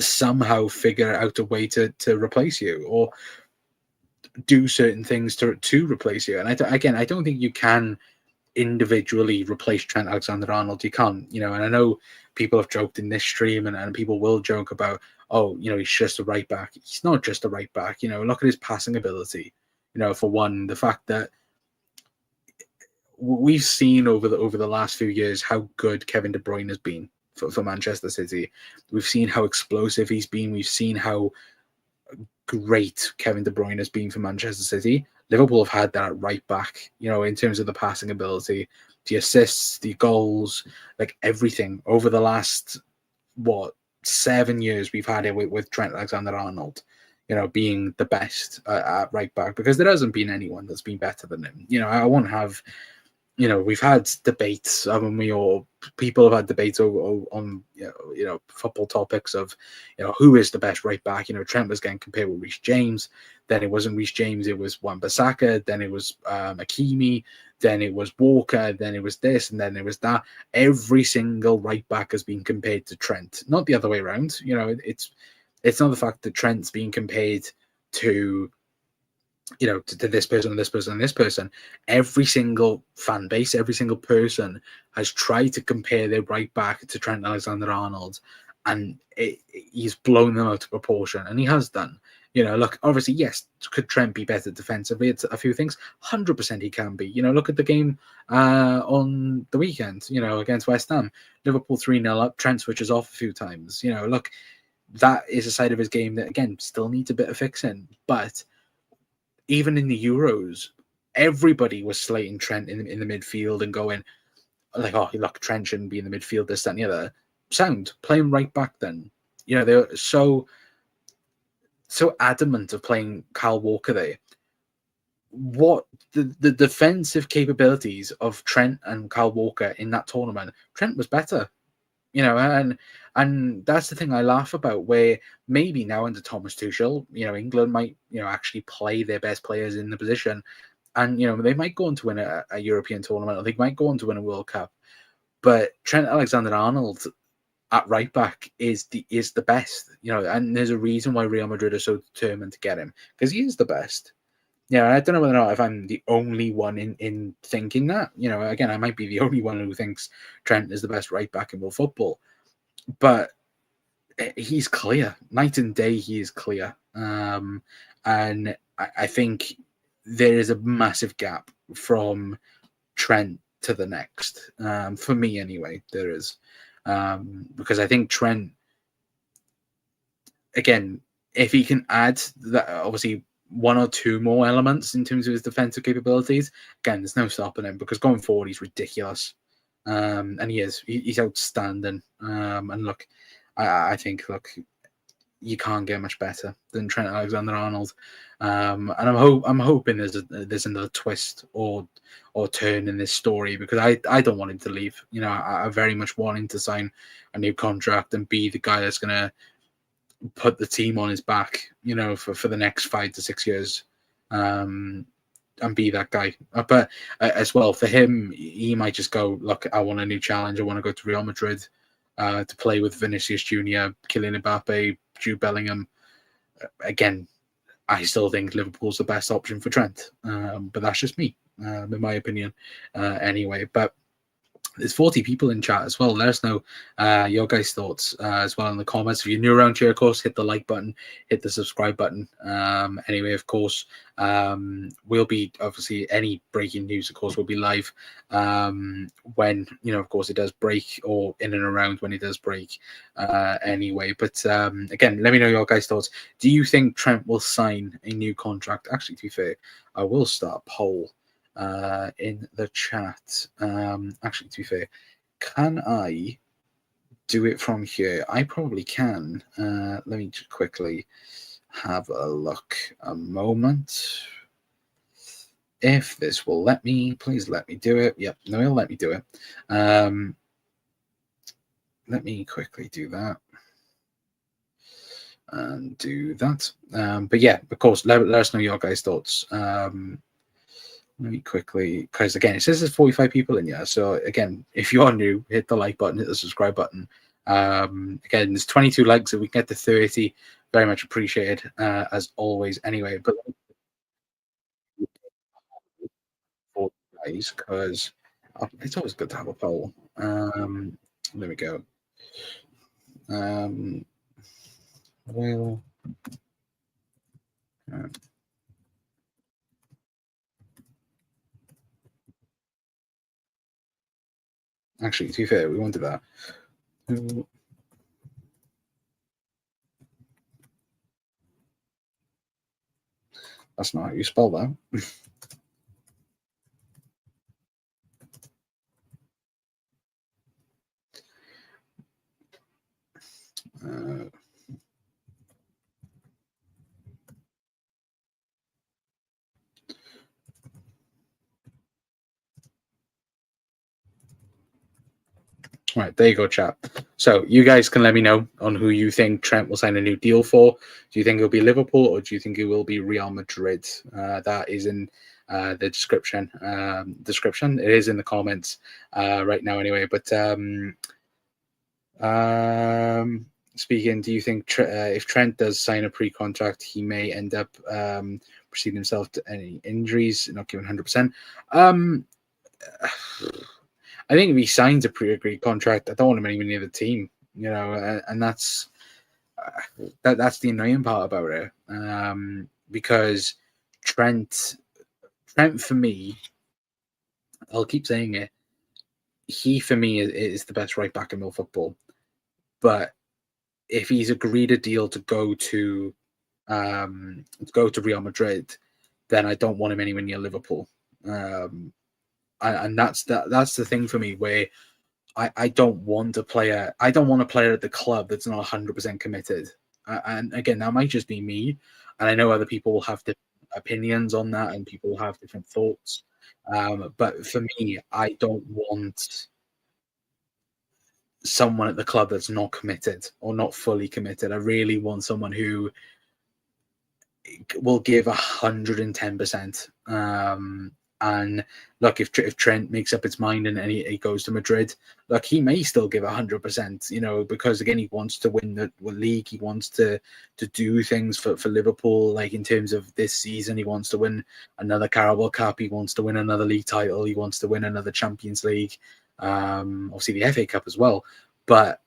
somehow figure out a way to replace you or do certain things to replace you. And I don't think you can individually replace Trent Alexander-Arnold. You can't, and I know people have joked in this stream and people will joke about, oh, he's just a right back. He's not just a right back. Look at his passing ability. For one, the fact that we've seen over the last few years how good Kevin De Bruyne has been for Manchester City. We've seen how explosive he's been. We've seen how great Kevin De Bruyne has been for Manchester City. Liverpool have had that at right back, in terms of the passing ability, the assists, the goals, like everything over the last, 7 years we've had it with Trent Alexander-Arnold, being the best at right back, because there hasn't been anyone that's been better than him. I won't have, we've had debates, people have had debates on football topics of, who is the best right back. Trent was getting compared with Reece James. Then it wasn't Reece James, it was Wan-Bissaka. Then it was Hakimi. Then it was Walker. Then it was this, and then it was that. Every single right back has been compared to Trent, not the other way around. It's not the fact that Trent's being compared to to this person and this person and this person. Every single fan base, every single person has tried to compare their right back to Trent Alexander-Arnold, and he's blown them out of proportion, and he has done. Look, obviously, yes, could Trent be better defensively? It's a few things. 100% he can be. Look at the game on the weekend, against West Ham. Liverpool 3-0 up, Trent switches off a few times. Look, that is a side of his game that, again, still needs a bit of fixing, but even in the Euros, everybody was slating Trent in the midfield and going, like, oh, look, Trent shouldn't be in the midfield, this, that, and the other. Sound, play him right back then. They're so adamant of playing Kyle Walker there. What the defensive capabilities of Trent and Kyle Walker in that tournament, Trent was better. And that's the thing I laugh about, where maybe now under Thomas Tuchel, England might, actually play their best players in the position, and, they might go on to win a European tournament, or they might go on to win a World Cup. But Trent Alexander-Arnold at right back is the best, and there's a reason why Real Madrid are so determined to get him, because he is the best. I don't know whether or not if I'm the only one in thinking that. Again, I might be the only one who thinks Trent is the best right back in world football. But he's clear. Night and day, he is clear. And I think there is a massive gap from Trent to the next. For me, anyway, there is. Because I think Trent, again, if he can add that, obviously, one or two more elements in terms of his defensive capabilities, again, there's no stopping him because going forward, he's ridiculous. And he is. He's outstanding. And look, I think, look, you can't get much better than Trent Alexander-Arnold. And I'm hoping there's another twist or turn in this story because I don't want him to leave. You know, I very much want him to sign a new contract and be the guy that's going to put the team on his back, you know, for the next 5 to 6 years, and be that guy. But as well, for him, he might just go, look, I want a new challenge. I want to go to Real Madrid to play with Vinicius Jr., Kylian Mbappe, Jude Bellingham. Again, I still think Liverpool's the best option for Trent, but that's just me, in my opinion, anyway. But there's 40 people in chat as well. Let us know your guys' thoughts as well in the comments. If you're new around here, of course, hit the like button, hit the subscribe button. Anyway, of course, we'll be, obviously, any breaking news, of course, will be live when, you know, of course, it does break, or in and around when it does break anyway. But again, let me know your guys' thoughts. Do you think Trent will sign a new contract? Actually, to be fair, I will start a poll in the chat. Actually, to be fair, can I do it from here? I probably can. Let me just quickly have a look a moment. If this will let me, please let me do it. Yep, no, it'll let me do it. Let me quickly do that. And do that. But yeah, of course, let us know your guys' thoughts. Let me quickly, because again, it says there's 45 people in here. So again, if you are new, hit the like button, hit the subscribe button. Again, there's 22 likes. If we can get to 30, very much appreciated, as always. Anyway, but for guys, because it's always good to have a poll. There we go. Well. Actually, to be fair, we wanted that. That's not how you spell that. Right, there you go, chat. So you guys can let me know on who you think Trent will sign a new deal for. Do you think it'll be Liverpool or do you think it will be Real Madrid? That is in the description. It is in the comments right now, anyway. But speaking, do you think if Trent does sign a pre-contract, he may end up proceeding himself to any injuries, not giving 100%? I think if he signs a pre-agreed contract, I don't want him anywhere near the team, you know, and that's the annoying part about it, because Trent for me, I'll keep saying it, he for me is the best right back in world football, but if he's agreed a deal to go to Real Madrid, then I don't want him anywhere near Liverpool. And that's the thing for me, where I don't want a player. I don't want a player at the club that's not 100% committed. And again, that might just be me, and I know other people will have different opinions on that, and people will have different thoughts. But for me, I don't want someone at the club that's not committed or not fully committed. I really want someone who will give 110%. And look, if Trent makes up its mind and he goes to Madrid, look, he may still give 100%, you know, because again, he wants to win the league. He wants to do things for Liverpool, like in terms of this season. He wants to win another Carabao Cup. He wants to win another league title. He wants to win another Champions League. Obviously the FA Cup as well. But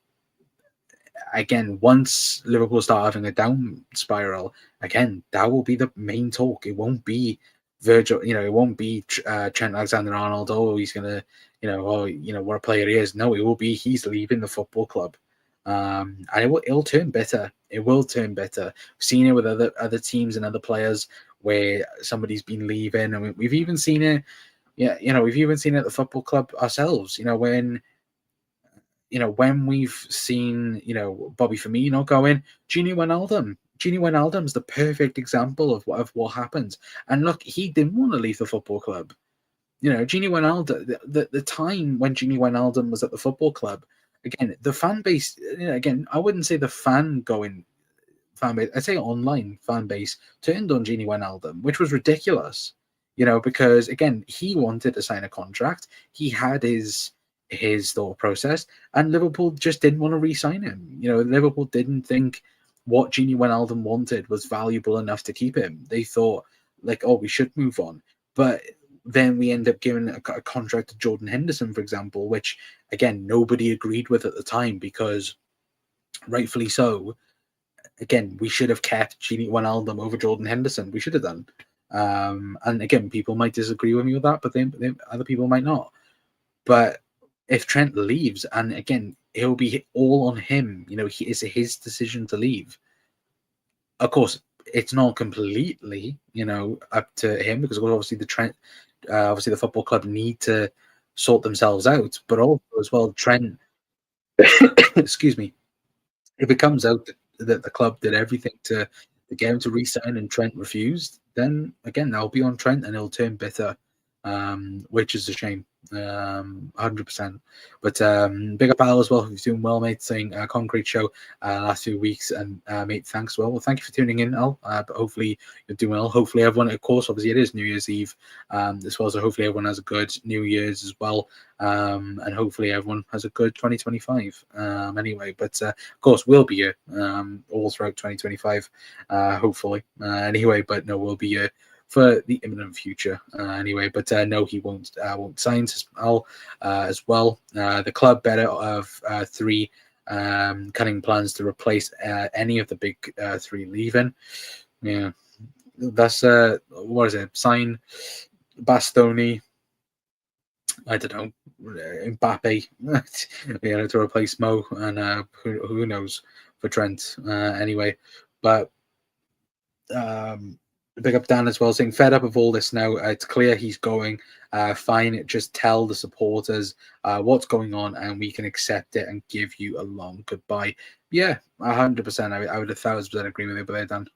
again, once Liverpool start having a down spiral, again, that will be the main talk. It won't be Virgil, you know, it won't be Trent Alexander-Arnold. Oh, he's gonna, what a player he is. No, it will be he's leaving the football club, and it'll turn bitter. It will turn bitter. We've seen it with other teams and other players where somebody's been leaving, and we've even seen it. Yeah, we've even seen it at the football club ourselves. When we've seen, Bobby Firmino go in, Gini Wijnaldum. Gini Wijnaldum's the perfect example of what happens. And look, he didn't want to leave the football club. Gini Wijnaldum, the time when Gini Wijnaldum was at the football club, again, the fan base, again, I wouldn't say the fan base, I'd say online fan base turned on Gini Wijnaldum, which was ridiculous, because again, he wanted to sign a contract. He had his thought process, and Liverpool just didn't want to re-sign him. Liverpool didn't think what Gini Wijnaldum wanted was valuable enough to keep him. They thought, like, oh, we should move on. But then we end up giving a contract to Jordan Henderson, for example, which, again, nobody agreed with at the time, because rightfully so, again, we should have kept Gini Wijnaldum over Jordan Henderson. We should have done. And again, people might disagree with me with that, but other people might not. But if Trent leaves, and again, it'll be all on him. It's his decision to leave. Of course, it's not completely, up to him, because obviously the football club need to sort themselves out. But also as well, Trent, excuse me, if it comes out that the club did everything to get him to re-sign and Trent refused, then again, that'll be on Trent and it'll turn bitter, which is a shame. 100%. But big up Al as well, who's doing well, mate, saying concrete show last few weeks, and mate, thanks. Well, thank you for tuning in, Al. But hopefully you're doing well. Hopefully everyone, of course, obviously it is New Year's Eve as well, so hopefully everyone has a good New Year's as well, and hopefully everyone has a good 2025 anyway. But of course we'll be here all throughout 2025, hopefully anyway. But no, we'll be here for the imminent future anyway. But no, he won't sign as well. The club better of three cunning plans to replace any of the big three leaving. Yeah, that's what is it? Sign Bastoni, I don't know, Mbappe, to replace Mo, and who knows for Trent anyway. But big up Dan as well, saying fed up of all this now. It's clear he's going. Fine, just tell the supporters what's going on, and we can accept it and give you a long goodbye. Yeah, 100%. I would 1,000% agree with you there, Dan.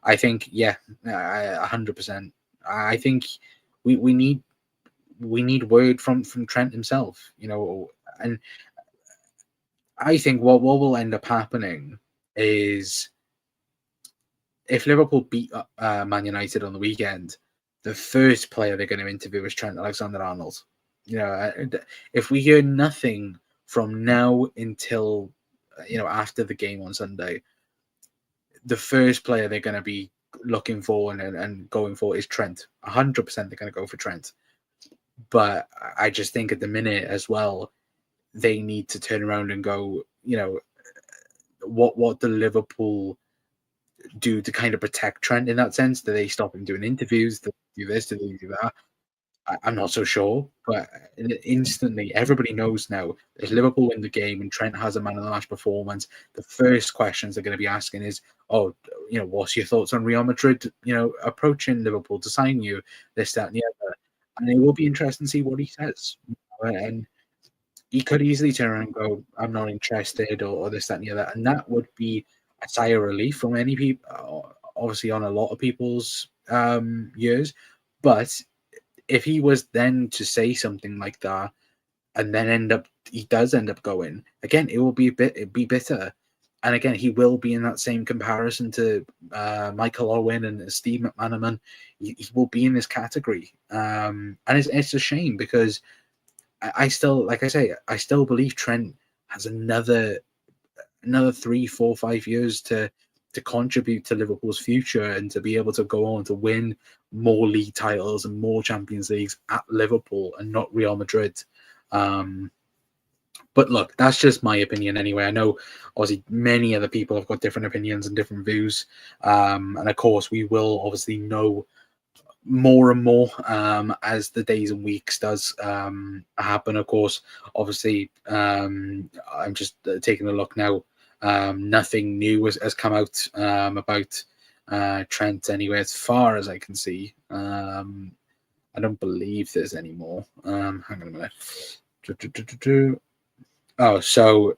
I think 100%. I think we need word from Trent himself, and I think what will end up happening is, if Liverpool beat Man United on the weekend, the first player they're going to interview is Trent Alexander-Arnold. If we hear nothing from now until after the game on Sunday, the first player they're going to be looking for and going for is Trent. 100% they're going to go for Trent. But I just think at the minute as well, they need to turn around and go, what the Liverpool do to kind of protect Trent in that sense? Do they stop him doing interviews? Do they do this? Do they do that? I'm not so sure, but instantly everybody knows now, if Liverpool win the game and Trent has a man of the match performance, the first questions they're going to be asking is, what's your thoughts on Real Madrid, approaching Liverpool to sign you, this, that, and the other. And it will be interesting to see what he says. And he could easily turn around and go, I'm not interested, or this, that, and the other. And that would be a sigh of relief from many people, obviously on a lot of people's years. But if he was then to say something like that, and then he does end up going, again, it will be be bitter. And again, he will be in that same comparison to Michael Owen and Steve McManaman. He will be in this category. And it's a shame, because I still, like I say, I still believe Trent has another 3, 4, 5 years to contribute to Liverpool's future and to be able to go on to win more league titles and more Champions Leagues at Liverpool and not Real Madrid. But look, that's just my opinion anyway. I know obviously many other people have got different opinions and different views. And of course, we will obviously know more and more as the days and weeks does happen. Of course, obviously, I'm just taking a look now. Nothing new has come out about Trent anyway, as far as I can see. I don't believe there's any more. Hang on a minute. Oh, so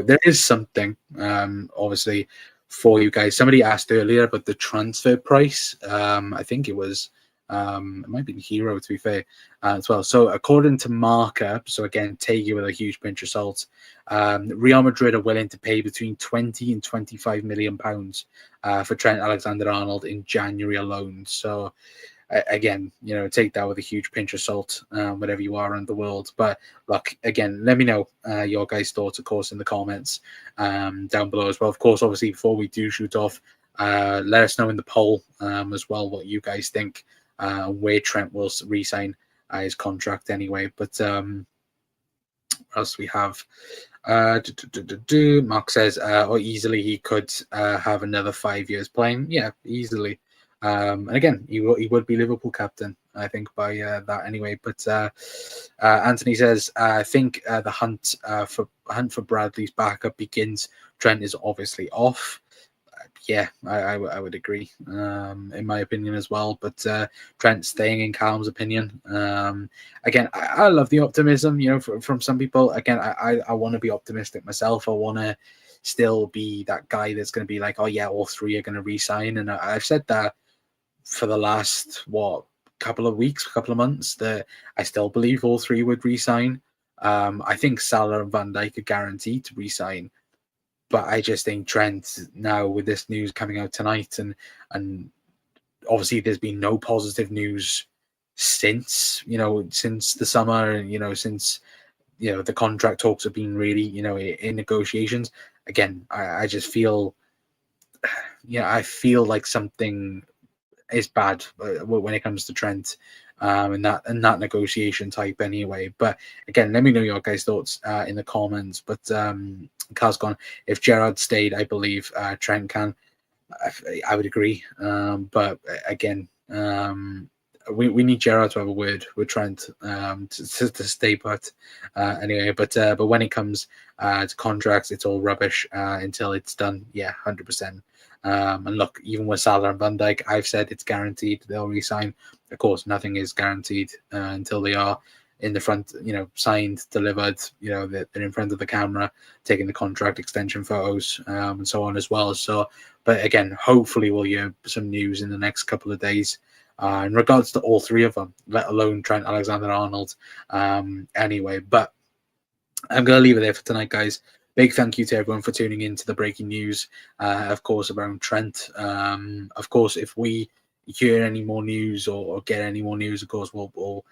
there is something, obviously, for you guys. Somebody asked earlier about the transfer price. I think it was, it might be Hero, to be fair, as well. So according to Markup, so again, take it with a huge pinch of salt, Real Madrid are willing to pay between 20 and 25 million pounds for Trent Alexander-Arnold in January alone. So again, take that with a huge pinch of salt, wherever you are around the world. But look, again, let me know your guys' thoughts, of course, in the comments down below as well. Of course, obviously, before we do shoot off, let us know in the poll as well what you guys think, where Trent will re-sign his contract anyway. But what else we have? Mark says, or easily he could have another 5 years playing. Yeah, easily. And again, he would be Liverpool captain, I think, by that anyway. But Anthony says, I think the hunt for Bradley's backup begins. Trent is obviously off. Yeah, I would agree, in my opinion as well. But Trent staying in Calm's opinion. Again, I love the optimism, from some people. Again, I want to be optimistic myself. I want to still be that guy that's going to be like, oh yeah, all three are going to re-sign. And I've said that for the last, couple of months, that I still believe all three would re-sign. I think Salah and Van Dijk are guaranteed to re-sign. But I just think Trent, now with this news coming out tonight, and obviously there's been no positive news since the summer, since the contract talks have been really in negotiations. Again, I just feel I feel like something is bad when it comes to Trent, and that negotiation type anyway. But again, let me know your guys' thoughts in the comments. But Carl's gone, if Gerrard stayed, I believe Trent can. I would agree, but again, we need Gerrard to have a word with Trent to stay put anyway. But when it comes to contracts, it's all rubbish until it's done. Yeah, 100%. And look, even with Salah and Van Dijk, I've said it's guaranteed they'll re-sign. Of course, nothing is guaranteed until they are in the front, signed, delivered, they're in front of the camera, taking the contract extension photos, and so on as well. So, but again, hopefully we'll hear some news in the next couple of days in regards to all three of them, let alone Trent Alexander-Arnold. Anyway, but I'm going to leave it there for tonight, guys. Big thank you to everyone for tuning in to the breaking news, of course, around Trent. Of course, if we hear any more news or get any more news, of course, we'll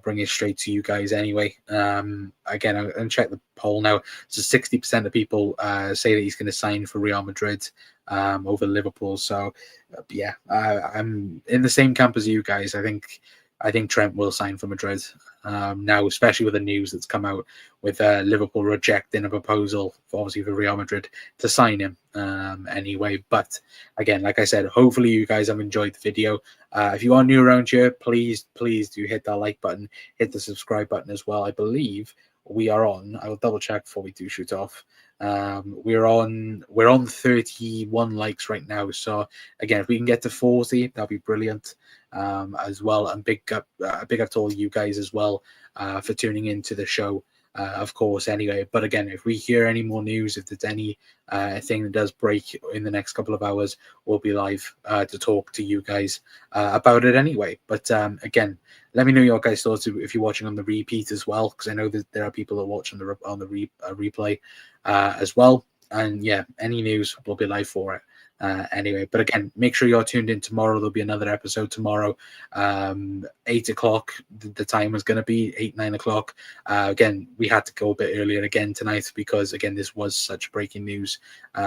bring it straight to you guys anyway. Again, I'm going to check the poll now. So 60% of people say that he's going to sign for Real Madrid over Liverpool. So, yeah, I'm in the same camp as you guys. I think Trent will sign for Madrid now, especially with the news that's come out with Liverpool rejecting a proposal, for Real Madrid to sign him anyway. But again, like I said, hopefully you guys have enjoyed the video. If you are new around here, please do hit that like button, hit the subscribe button as well. I believe we are on, I will double check before we do shoot off. We're on 31 likes right now. So again, if we can get to 40, that'll be brilliant. As well, and big up to all you guys as well for tuning into the show, of course, anyway. But again, if we hear any more news, if there's any thing that does break in the next couple of hours, we'll be live to talk to you guys about it anyway. But again, let me know your guys' thoughts if you're watching on the repeat as well, because I know that there are people that watch on the replay as well. And yeah, any news, we'll be live for it. Anyway, but again, make sure you're tuned in tomorrow. There'll be another episode tomorrow, 8 o'clock. The time was going to be 9 o'clock. Again, we had to go a bit earlier again tonight because again, this was such breaking news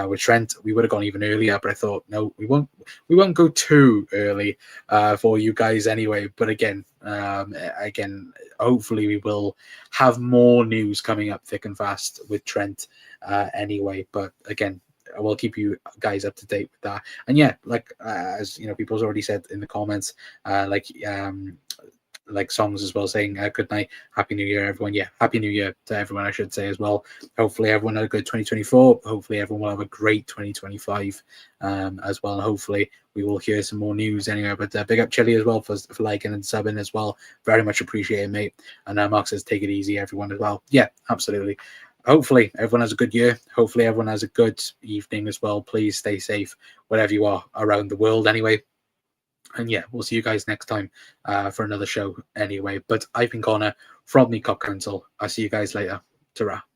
with Trent. We would have gone even earlier, but I thought no, we won't go too early for you guys anyway. But again, hopefully we will have more news coming up thick and fast with Trent anyway. But again, I will keep you guys up to date with that. And yeah, like as people's already said in the comments, like songs as well, saying good night, happy new year, everyone. Yeah, happy new year to everyone, I should say, as well. Hopefully everyone had a good 2024. Hopefully everyone will have a great 2025 as well. And hopefully we will hear some more news anyway. But big up Chili as well for liking and subbing as well. Very much appreciated, mate. And Mark says take it easy, everyone, as well. Yeah, absolutely. Hopefully everyone has a good year. Hopefully everyone has a good evening as well. Please stay safe wherever you are around the world anyway. And yeah, we'll see you guys next time for another show anyway. But I've been Connor from the Cop Council. I'll see you guys later. Ta-ra.